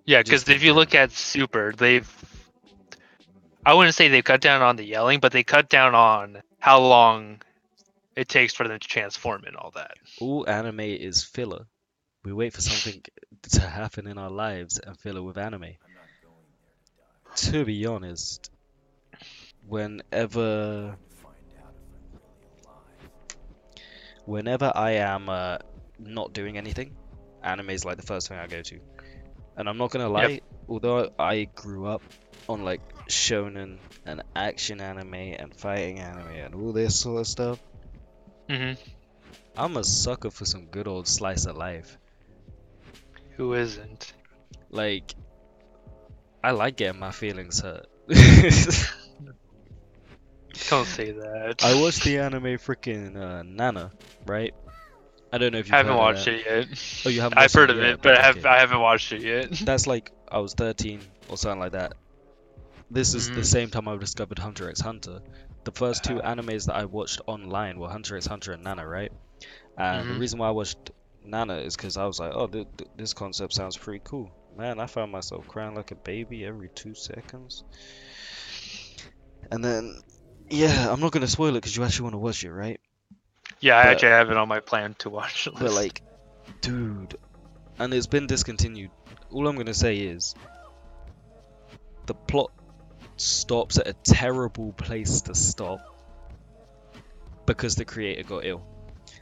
Yeah, Just because in if you look general. at Super, I wouldn't say they've cut down on the yelling, but they cut down on how long it takes for them to transform and all that. All anime is filler. We wait for something to happen in our lives and fill it with anime. To be honest, whenever whenever I am not doing anything, anime is like the first thing I go to. And I'm not gonna Yep. lie, although I grew up on like shonen and action anime and fighting anime and all this sort of stuff, Hmm. I'm a sucker for some good old slice of life. Who isn't? Like, I like getting my feelings hurt. Don't say that. I watched the anime freaking Nana, right? I don't know if you've Haven't heard of watched that. it yet. Oh, you haven't I've watched it heard of it, yet? but Okay. I haven't watched it yet. That's like I was 13 or something like that. This is the Mhm. same time I discovered Hunter x Hunter. The first two animes that I watched online were Hunter x Hunter and Nana, right? And the Mhm. reason why I watched Nana is because I was like, oh, this concept sounds pretty cool. Man, I found myself crying like a baby every 2 seconds. And then, yeah, I'm not gonna spoil it because you actually want to watch it, right? Yeah, I But actually have it on my plan to watch but list. like, dude, and it's been discontinued. All I'm gonna say is the plot stops at a terrible place to stop because the creator got ill.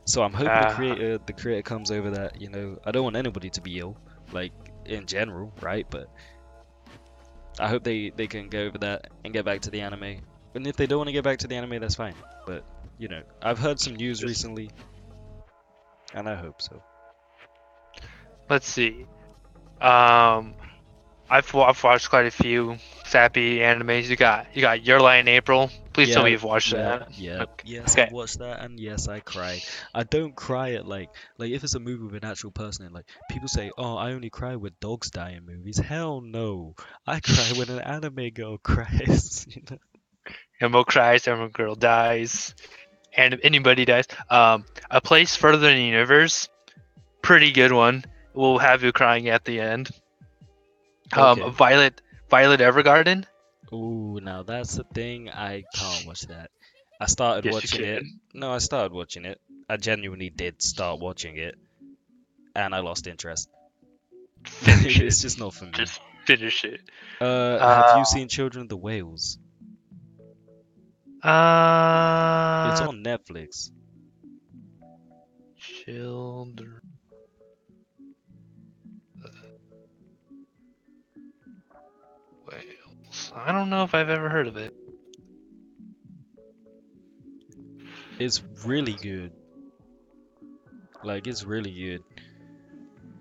So I'm hoping the creator comes over that. I don't want anybody to be ill, like in general, right? But I hope they can go over that and get back to the anime. And if they don't want to get back to the anime, that's fine. But I've heard some news recently, and I hope so. Let's see. I've watched quite a few sappy animes. You got Your Lie in April. Please tell me you've watched that. Yeah. Okay. Yes, Okay. I've watched that, and yes, I cried. I don't cry at like if it's a movie with an actual person in. Like people say, oh, I only cry when dogs die in movies. Hell no, I cry when an anime girl cries. Emo cries, Emo girl dies, and if anybody dies. A Place Further in the Universe. Pretty good one. Will have you crying at the end. Okay. Violet Evergarden. Ooh, now that's the thing. I can't watch that. I started Yes, you watching it. can. No, I started watching it. I genuinely did start watching it, and I lost interest. Finish it. It's just not for me. Just finish it. Have you seen Children of the Whales? It's on Netflix. Children. Whales. I don't know if I've ever heard of it. It's really good. Like, it's really good.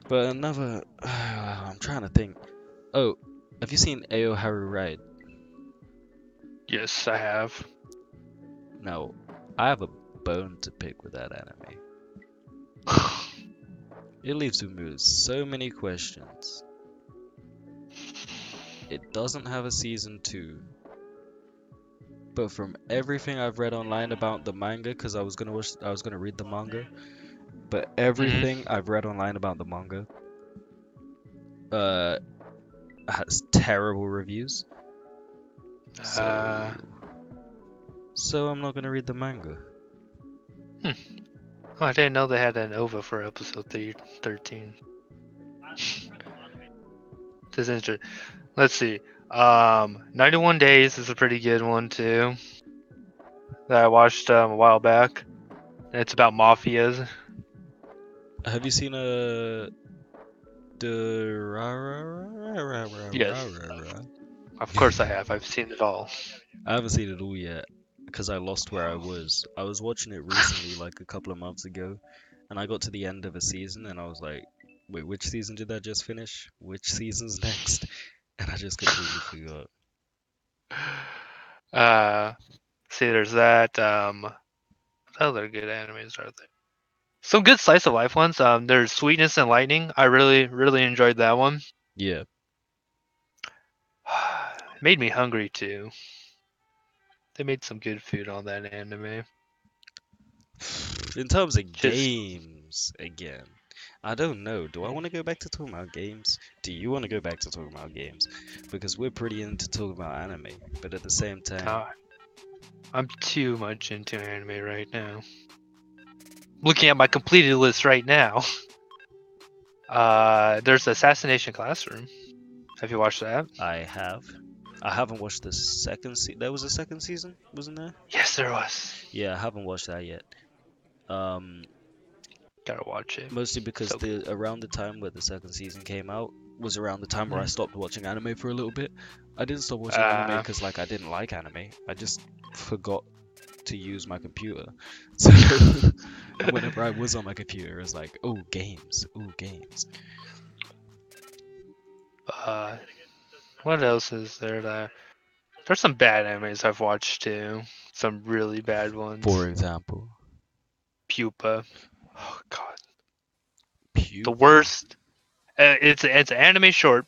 But another... I'm trying to think. Oh, have you seen Ao Haru Ride? Yes, I have. No, I have a bone to pick with that anime. It leaves me with so many questions. It doesn't have a season 2. But from everything I've read online about the manga, because I was gonna read the manga, but everything I've read online about the manga, has terrible reviews. So I'm not gonna read the manga. Oh, I didn't know they had an OVA for episode 13. This is interesting. Let's see. 91 Days is a pretty good one too. That I watched a while back. It's about mafias. Have you seen Yes, of course I have. I've seen it all. I haven't seen it all yet because I lost where I was. I was watching it recently, like a couple of months ago, and I got to the end of a season and I was like, wait, which season did I just finish? Which season's next? And I just completely forgot. See, there's that. What other good animes are there? Some good slice of life ones. There's Sweetness and Lightning. I really enjoyed that one. Yeah. It made me hungry too. They made some good food on that anime. In terms of Just games, again, I don't know. Do I want to go back to talking about games? Do you want to go back to talking about games? Because we're pretty into talking about anime, but at the same time, I'm too much into anime right now. Looking at my completed list right now. There's Assassination Classroom. Have you watched that? I have. I haven't watched the second season. There was a second season, wasn't there? Yes, there was. Yeah, I haven't watched that yet. Gotta watch it. Mostly because around the time where the second season came out was around the time where I stopped watching anime for a little bit. I didn't stop watching anime because I didn't like anime. I just forgot to use my computer. So whenever I was on my computer, it was like, oh, games. What else is there? There's some bad animes I've watched too. Some really bad ones. For example, Pupa. Oh god. Pupa. The worst. It's an anime short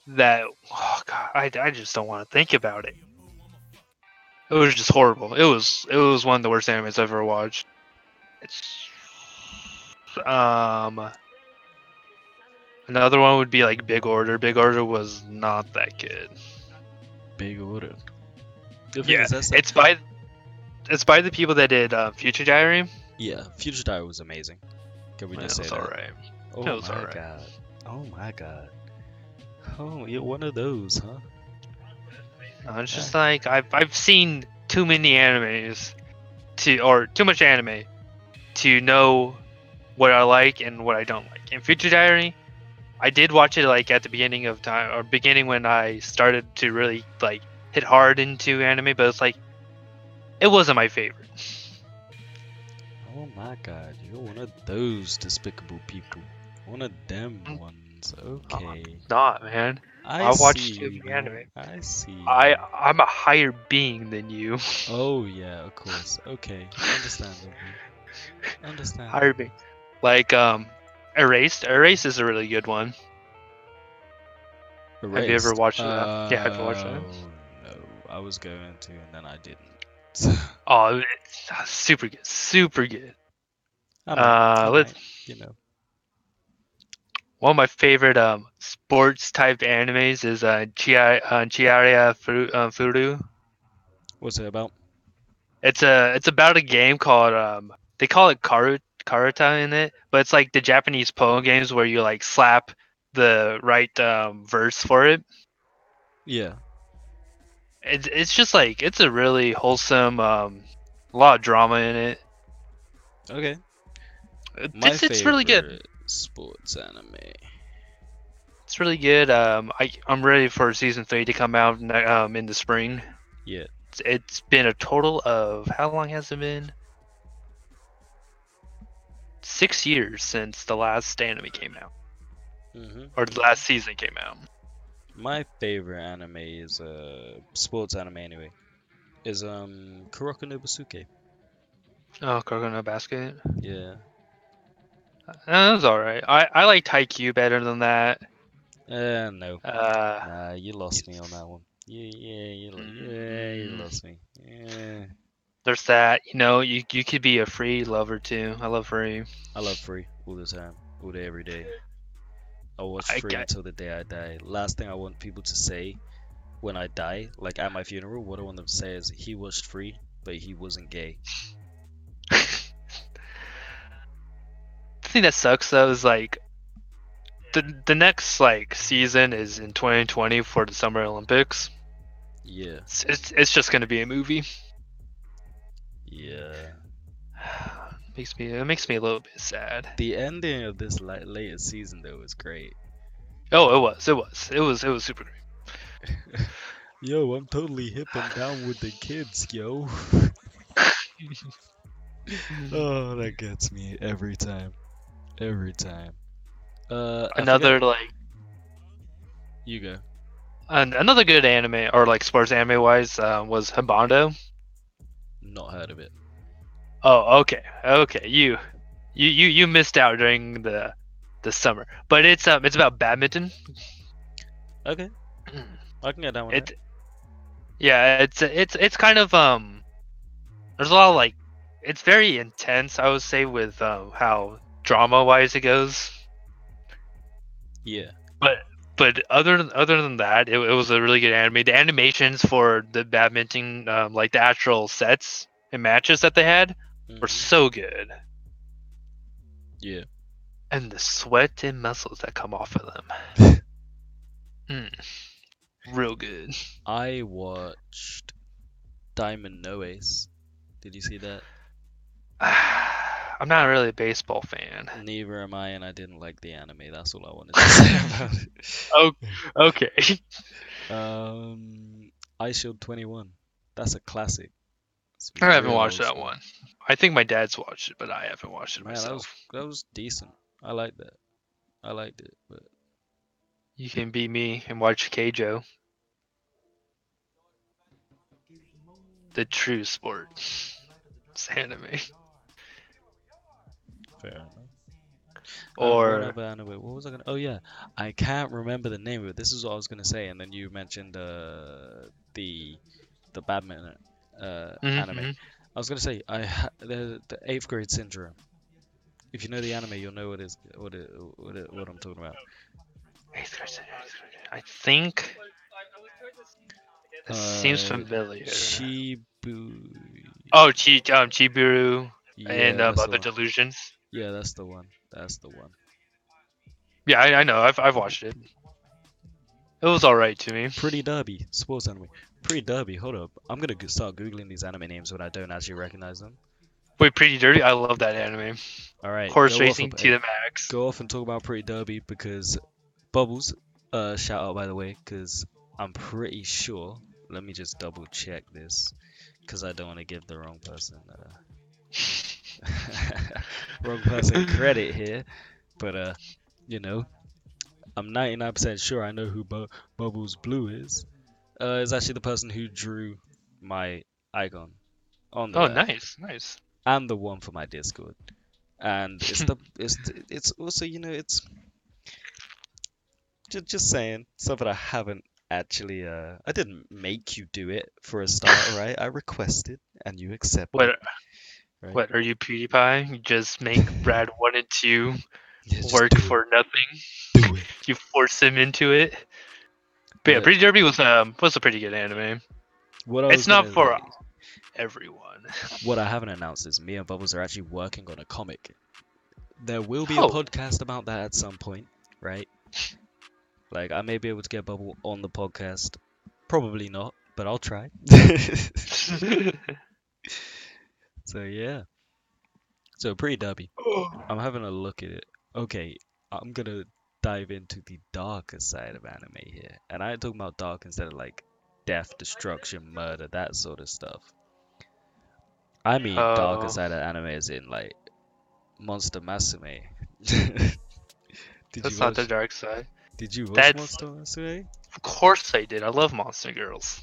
that. Oh god. I just don't want to think about it. It was just horrible. It was one of the worst animes I've ever watched. It's Another one would be like Big Order. Big Order was not that good. Big Order. Yeah, it's by the people that did Future Diary. Yeah, Future Diary was amazing. Can we just say that? Alright. It Oh was my alright. god. Oh my god. Oh, you're one of those, huh? It's Uh, just like I've seen too many animes or too much anime to know what I like and what I don't like. In Future Diary, I did watch it like at the beginning of time or beginning when I started to really like hit hard into anime, but it's like it wasn't my favorite. oh my god, you're one of those despicable people. One of them Mm, ones. No, I'm Okay. not, man. I I see watched too you, many man. anime. I see I you. I'm a higher being than you. Oh yeah, of course. Okay. Understandable. Higher Understandable. being. Like Erased. Erased is a really good one. Have you ever Erased. watched that? Yeah, have you watched that? Oh no. I was going to and then I didn't. Oh, it's super good, super good. I might. I Let's might. You know. One of my favorite sports type animes is Chiaria Furu. What's it about? It's about a game called they call it Karuta in it, but it's like the Japanese Poem games where you like slap the right verse for it. Yeah. It's just like it's a really wholesome a lot of drama in it. Okay. My It's really good. favorite sports anime. It's really good. I'm ready for season 3 to come out in the spring. Yeah. It's been a total of how long has it been? 6 years since the last anime came out, or the Mhm. last season came out. My favorite anime is sports anime anyway. Is Kuroko no Basuke. Oh, Kuroko no Basket. Yeah. That was alright. I like Haikyuu better than that. No. Uh, Nah, you lost me on that one. You mm, lost me. Yeah. there's that. You could be a free lover too. I love free. I love Free all the time, all day, every day. I'll watch I Free get. until the day I die. Last thing I want people to say when I die, like at my funeral, what I want them to say is he watched Free, but he wasn't gay. The thing that sucks though is like the next like season is in 2020 for the Summer Olympics. Yeah. It's just gonna be a movie. Yeah. It makes me a little bit sad. The ending of this latest season though was great. Oh, it was super great. Yo, I'm totally hip and down with the kids, yo. Oh, that gets me every time. Every time. I forget. Another like You go. another good anime or like sports anime wise was Habando. Not heard of it. Oh, okay. You missed out during the summer, but it's about badminton. Okay, I can get down with that. It Yeah, it's kind of there's a lot of like it's very intense. I would say with how drama wise it goes. Yeah. But other than that, it was a really good anime. The animations for the badminton, like the actual sets and matches that they had, were Hmm. so good, Yeah. and the sweat and muscles that come off of them, real good. I watched Diamond No Ace. Did you see that? I'm not really a baseball fan. Neither am I, and I didn't like the anime. That's all I wanted to say about Oh, okay. it. I Shield 21. That's a classic. It's I haven't real watched old that school. one. I think my dad's watched it, but I haven't watched it Man, myself. that was decent. I liked that. I liked it, but You can be me and watch Keijo, the true sport. It's anime. fair enough. What Or other anime? What was I gonna? Oh yeah, I can't remember the name of it. This is what I was gonna say, and then you mentioned the badminton anime. mm-hmm. I was gonna say the eighth grade syndrome. If you know the anime, you'll know what I'm talking about. I think it seems Uh, familiar. Shibu. Oh, Chiburu and Yeah, that's the other one. delusions. Yeah, that's the one. That's the one. Yeah, I know. I've watched it. It was alright to me. Pretty Derby, sports anime. Pretty Derby. Hold up, I'm gonna start googling these anime names when I don't actually recognize them. Wait, Pretty Dirty. I love that anime. All right, Horse racing to the max. go off and talk about Pretty Derby because Bubbles. Shout out by the way, because I'm pretty sure. Let me just double check this because I don't want to give the wrong person wrong person credit here. But you know, I'm 99% sure I know who Bubbles Blue is. Is actually the person who drew my icon on the Oh, left nice, nice. and the one for my Discord. And it's also it's just saying something I haven't actually I didn't make you do it for a start, right? I requested and you accepted, What right? what are you, PewDiePie? You just make Brad 1 and 2 Yeah, just work do it, for nothing. do it. You force him into it. But yeah, But Pretty Derby was a pretty good anime. what I was It's not gonna for say, everyone. what I haven't announced is me and Bubbles are actually working on a comic. There will be a Oh. podcast about that at some point, right? Like I may be able to get Bubble on the podcast. Probably not, but I'll try. So yeah. So pretty dubby. I'm having a look at it. Okay, I'm gonna dive into the darker side of anime here. And I ain't talking about dark instead of like death, destruction, murder, that sort of stuff. I mean darker Oh, side of anime as in like Monster Masume. Did you that's not the watch dark side. did you watch That's Monster Masume? Of course I did. I love Monster Girls.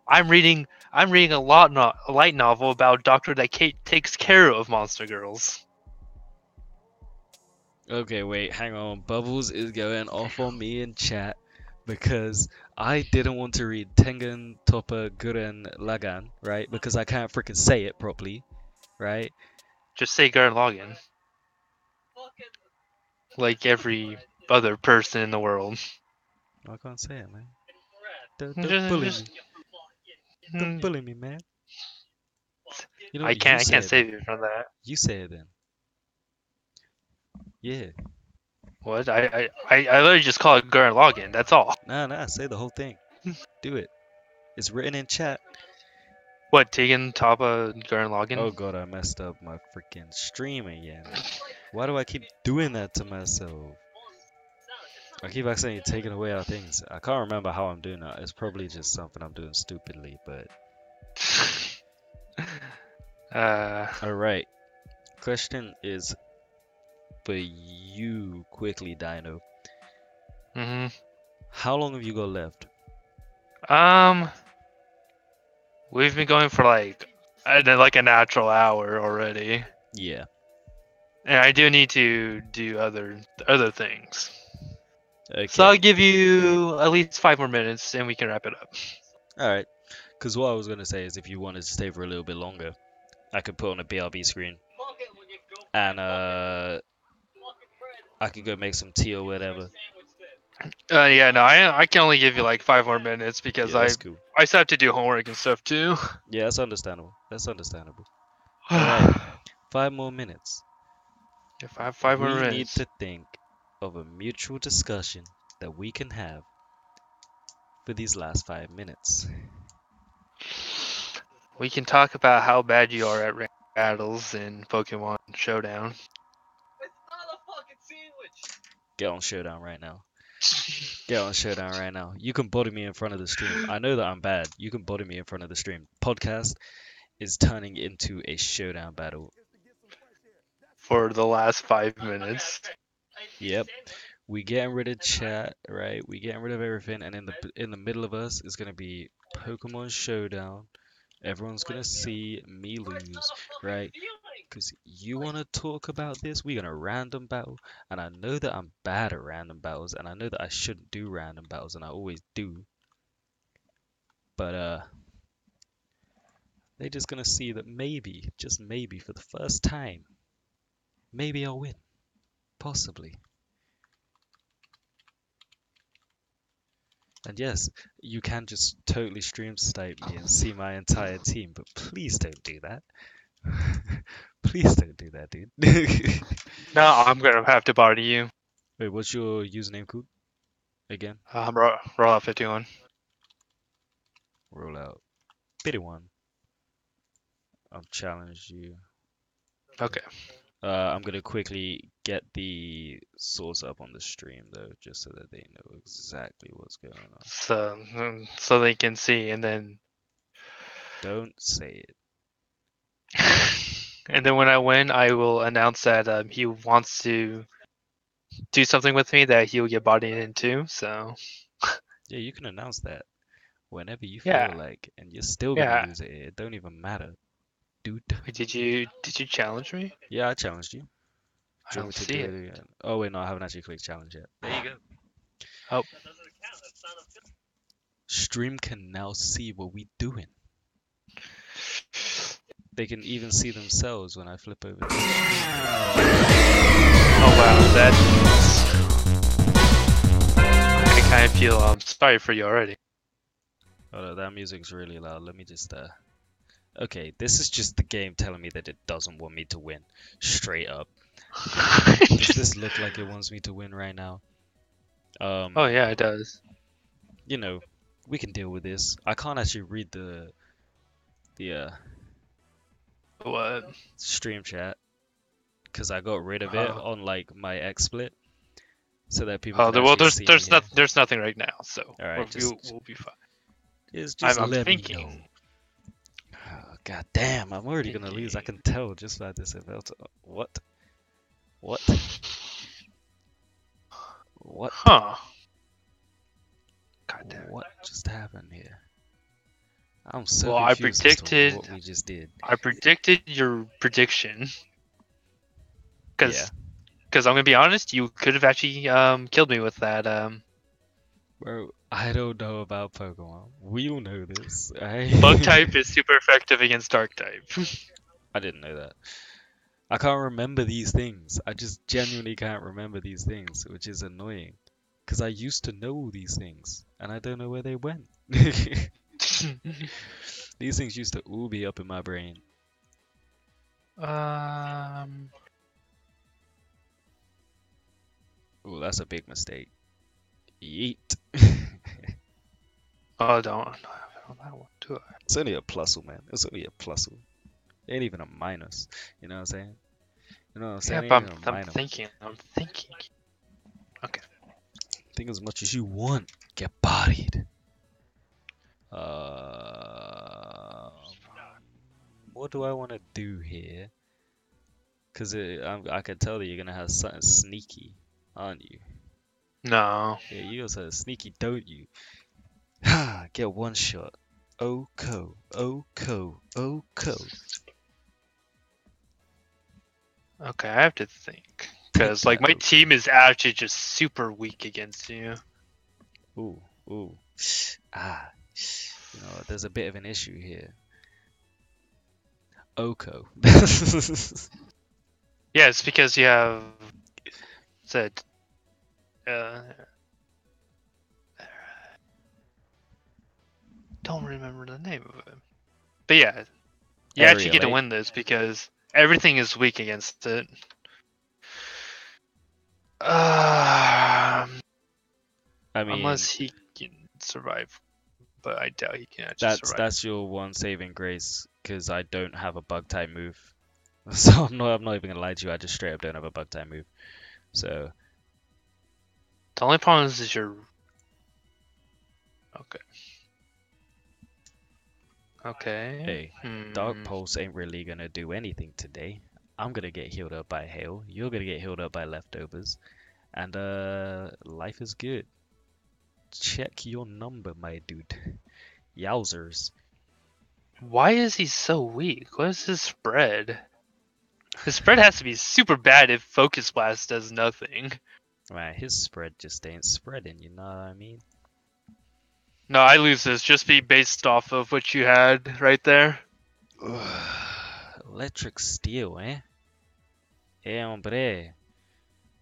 I'm reading a light novel about a doctor that takes care of monster girls. Okay, wait, hang on. Bubbles is going off on me in chat because I didn't want to read Tengen Toppa Guren Lagan, right? Because I can't freaking say it properly, right? Just say Gurren Lagann, like every other person in the world. I can't say it, man. Don't Just, bully me. just Don't hmm, bully me, man. You know I what? You can't I say can't it then. save you from that. You say it then. Yeah. What? I literally just call it Gurren Lagann. That's all. Nah, say the whole thing. Do it. It's written in chat. What? Tegan Toppa Gurren Lagann? Oh god, I messed up my freaking stream again. Why do I keep doing that to myself? I keep accidentally taking away our things. I can't remember how I'm doing that. It's probably just something I'm doing stupidly, but uh, alright. Question is for you quickly, Dino. hmm How long have you got left? Um, we've been going for like a natural hour already. Yeah. And I do need to do other things. So I'll Okay. give you at least 5 more minutes and we can wrap it up. Alright. Because what I was going to say is if you wanted to stay for a little bit longer, I could put on a BRB screen and I could go make some tea or whatever. Yeah, no, I can only give you like 5 more minutes because Yeah, that's cool. I still have to do homework and stuff too. Yeah, that's understandable. That's understandable. Alright. 5 more minutes. If I have 5 more We need minutes, to think of a mutual discussion that we can have for these last 5 minutes. we can talk about how bad you are at rank battles in Pokemon Showdown. Get on Showdown right now. Get on Showdown right now. You can body me in front of the stream. I know that I'm bad. You can body me in front of the stream. Podcast is turning into a Showdown battle. For the last 5 minutes. Yep. We getting rid of chat, right? We getting rid of everything, and in the middle of us is gonna be Pokemon Showdown. Everyone's gonna see me lose, right? Because you want to talk about this, we're gonna random battle, and I know that I'm bad at random battles, and I know that I shouldn't do random battles, and I always do. But they're just gonna see that maybe, just maybe, for the first time, maybe I'll win, possibly. And yes, you can just totally stream snipe me and see my entire team, but please don't do that. Please don't do that, dude. No, I'm gonna have to body you. Wait, what's your username code again? Roll out 51. Roll out. Pity one. I'll challenge you. Okay. I'm gonna quickly get the source up on the stream though, just so that they know exactly what's going on. So they can see, and then Don't say it. and then when I win, I will announce that he wants to do something with me that he'll get bodied into. So Yeah, you can announce that whenever you feel yeah, like, and you're still gonna yeah. lose it. It don't even matter, dude. Wait, did you challenge me? Yeah, I challenged you. I Do you don't want me to see do it. it again? Oh wait, no, I haven't actually clicked challenge yet. There you go. Oh, Stream can now see what we doing. They can even see themselves when I flip over to the stream. oh wow, I kind of feel sorry for you already. Oh, that music's really loud. Let me just Okay, this is just the game telling me that it doesn't want me to win. Straight up. Does this look like it wants me to win right now? Oh yeah, it does. You know, we can deal with this. I can't actually read the What? stream chat because I got rid of it Oh, on like my XSplit so that people oh. could Well, actually see me here. there's nothing right now, so All right, we'll be fine. just I'm let me know. thinking. Oh, God damn, I'm already gonna lose. I Thinking. can tell just by this event. What? What? What? Huh. God damn it. What just happened here? I'm so Well, confused as to what we just did. I predicted your prediction Yeah, because I'm gonna be honest, you could have actually killed me with that. bro, I don't know about Pokemon. We all know this. Bug type is super effective against dark type. I didn't know that. I can't remember these things. I just genuinely can't remember these things, which is annoying. Because I used to know these things, and I don't know where they went. These things used to all be up in my brain. um. Oh, that's a big mistake. Yeet. Oh, don't. I want to. It's only a plusle, man. It's only a plusle. It ain't even a minus. You know what I'm saying? You know what I'm saying? Yeah, It but ain't even a I'm minor. thinking. I'm thinking. Okay. Think as much as you want. Get bodied. What do I want to do here? Because I can tell that you're going to have something sneaky, aren't you? No. Yeah, you got something sneaky, don't you? Get one shot. Oko, Oko, Oko. Okay, I have to think. Take Because, like, that, my Oko. team is actually just super weak against you. Ooh, ooh. Ah, you know, there's a bit of an issue here. Oko. Yeah, it's because you have said. Uh, don't remember the name of it. But yeah, you actually get to Aerialate. win this because everything is weak against it. I mean, Unless he can survive, but I doubt he can actually survive. that's your one saving grace, because I don't have a bug type move. So I'm not even gonna lie to you. I just straight up don't have a bug type move. So The only problem is your. Okay. Okay. hey, Dark Pulse ain't really gonna do anything today. I'm gonna get healed up by hail. You're gonna get healed up by leftovers, and life is good. Check your number, my dude. Yowzers. Why is he so weak? What is his spread? His spread has to be super bad if Focus Blast does nothing. Man, his spread just ain't spreading. You know what I mean? No, I lose this. Just be based off of what you had right there. Electric Steel, eh? Eh, hombre.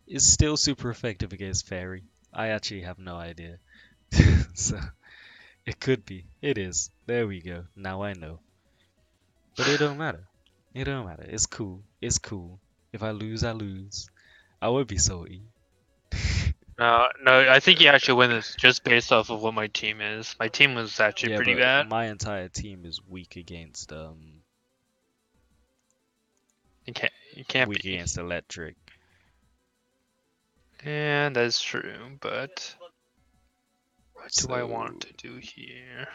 Is still super effective against Fairy. I actually have no idea. So, it could be. It is. There we go. Now I know. But it don't matter. It don't matter. It's cool. It's cool. If I lose, I lose. I would be salty. No, I think you actually win this just based off of what my team is. My team was actually Yeah, pretty but bad. my entire team is It can't weak be. against electric. Yeah, that's true. But what do I want So to do here?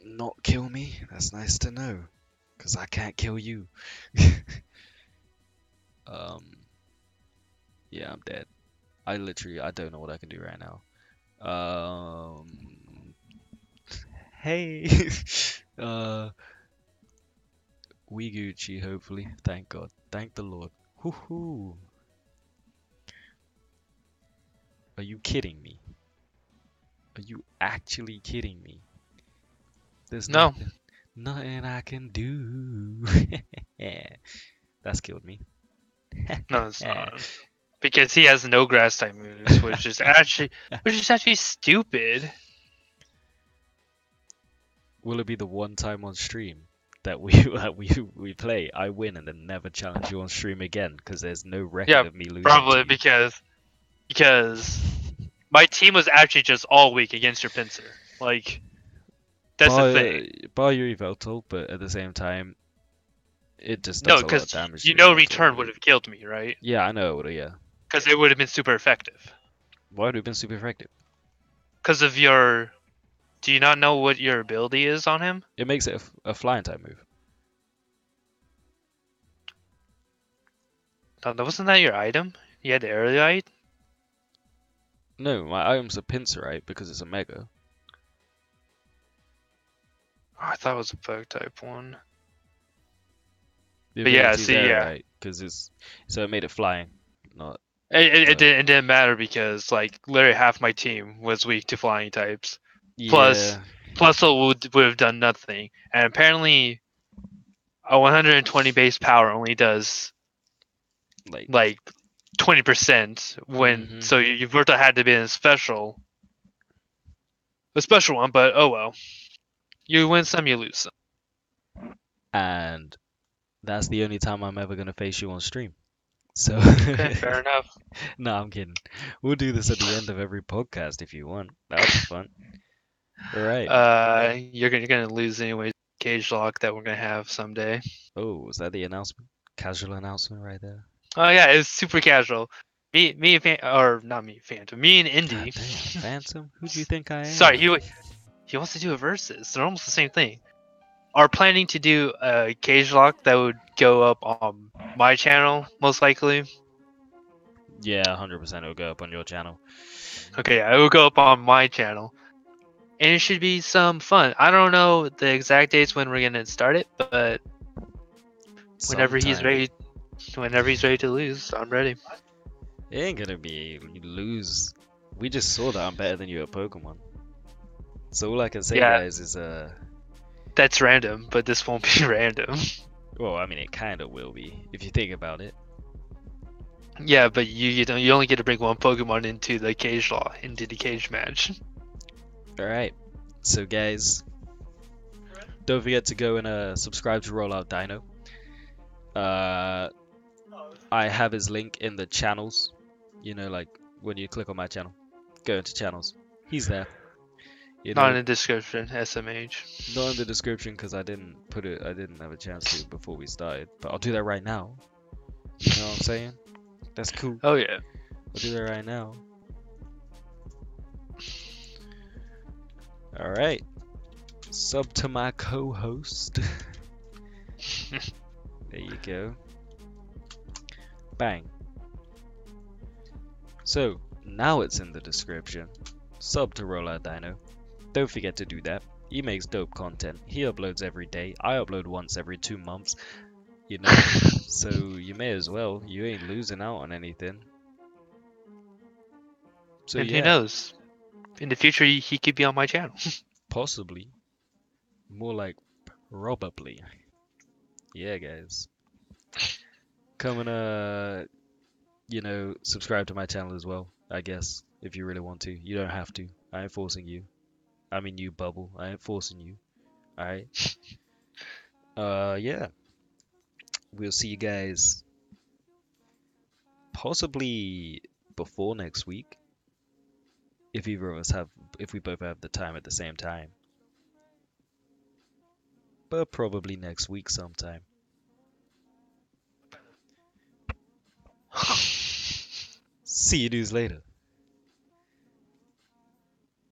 not kill me. That's nice to know, cause I can't kill you. um, yeah, I'm dead. I don't know what I can do right now. Hey, uh, we Gucci, hopefully. Thank God. Thank the Lord. Woohoo! Are you kidding me? Are you actually kidding me? There's No, nothing I can do. Yeah, that's killed me. no, it's not. Because he has no grass type moves, which is actually stupid. Will it be the one time on stream that we we play? I win and then never challenge you on stream again because there's no record Yeah, of me losing to probably you. because my team was actually just all weak against your pincer. Like that's the thing. Bar your eval tool, but at the same time, it just No, does a lot of because damage to you your know eval return would tool. have killed me, right? Yeah, I know. Yeah, Because it would have been super effective. why would it have been super effective? Because of your. Do you not know what your ability is on him? It makes it a flying type move. No, wasn't that your item? You had the aerolite? No, my item's a pincer, right? Because it's a mega. Oh, I thought it was a bug type one. The But yeah, ability's see, air, yeah. right? Because it's so it made it flying, not It uh, didn't matter because like literally half my team was weak to flying types. Plus, yeah, plus it would have done nothing. And apparently, a 120 base power only does like like 20% when. hmm So you would have had to be in a special one. But oh well, you win some, you lose some. and that's the only time I'm ever gonna face you on stream. So Okay, fair enough. no, I'm kidding. We'll do this at the end of every podcast if you want. That'll be fun. All right. You're gonna lose anyways. Cage lock that we're gonna have someday. Oh, was that the announcement? Casual announcement right there. Oh yeah, it's super casual. Me and or not me, Phantom. Me and God Indy. damn, Phantom? Who do you think I Sorry, am? he wants to do a versus. They're almost the same thing. Are planning to do a cage lock that would go up on my channel most likely. Yeah, 100% it'll go up on your channel. Okay, yeah, it will go up on my channel, and it should be some fun. I don't know the exact dates when we're gonna start it, but whenever he's Sometime. ready, whenever he's ready to lose, I'm ready. It ain't gonna be you lose. We just saw that I'm better than you at Pokemon. So all I can say, Yeah, guys, is that's random, but this won't be random. well, I mean, it kind of will be if you think about it. Yeah, but you only get to bring one Pokemon into the cage match. All right. So guys, don't forget to go and subscribe to Rollout Dino. Uh, I have his link in the channels. You know, like when you click on my channel, go into channels. He's there. You Not in know, the description, SMH. not in the description because I didn't put it. I didn't have a chance to before we started. But I'll do that right now. You know what I'm saying? That's cool. Oh yeah. I'll do that right now. All right. Sub to my co-host. There you go. Bang. So now it's in the description. Sub to Rollout Dino. Don't forget to do that. He makes dope content. He uploads every day. I upload once every 2 months. You know, so you may as well. You ain't losing out on anything. So And who yeah, knows? In the future, he could be on my channel. possibly. More like probably. Yeah, guys. Come and subscribe to my channel as well. I guess if you really want to. You don't have to. I ain't forcing you. I mean you, Bubble. I ain't forcing you. All right. Yeah. We'll see you guys possibly before next week, if either of us have, if we both have the time at the same time. But probably next week sometime. See you dudes later.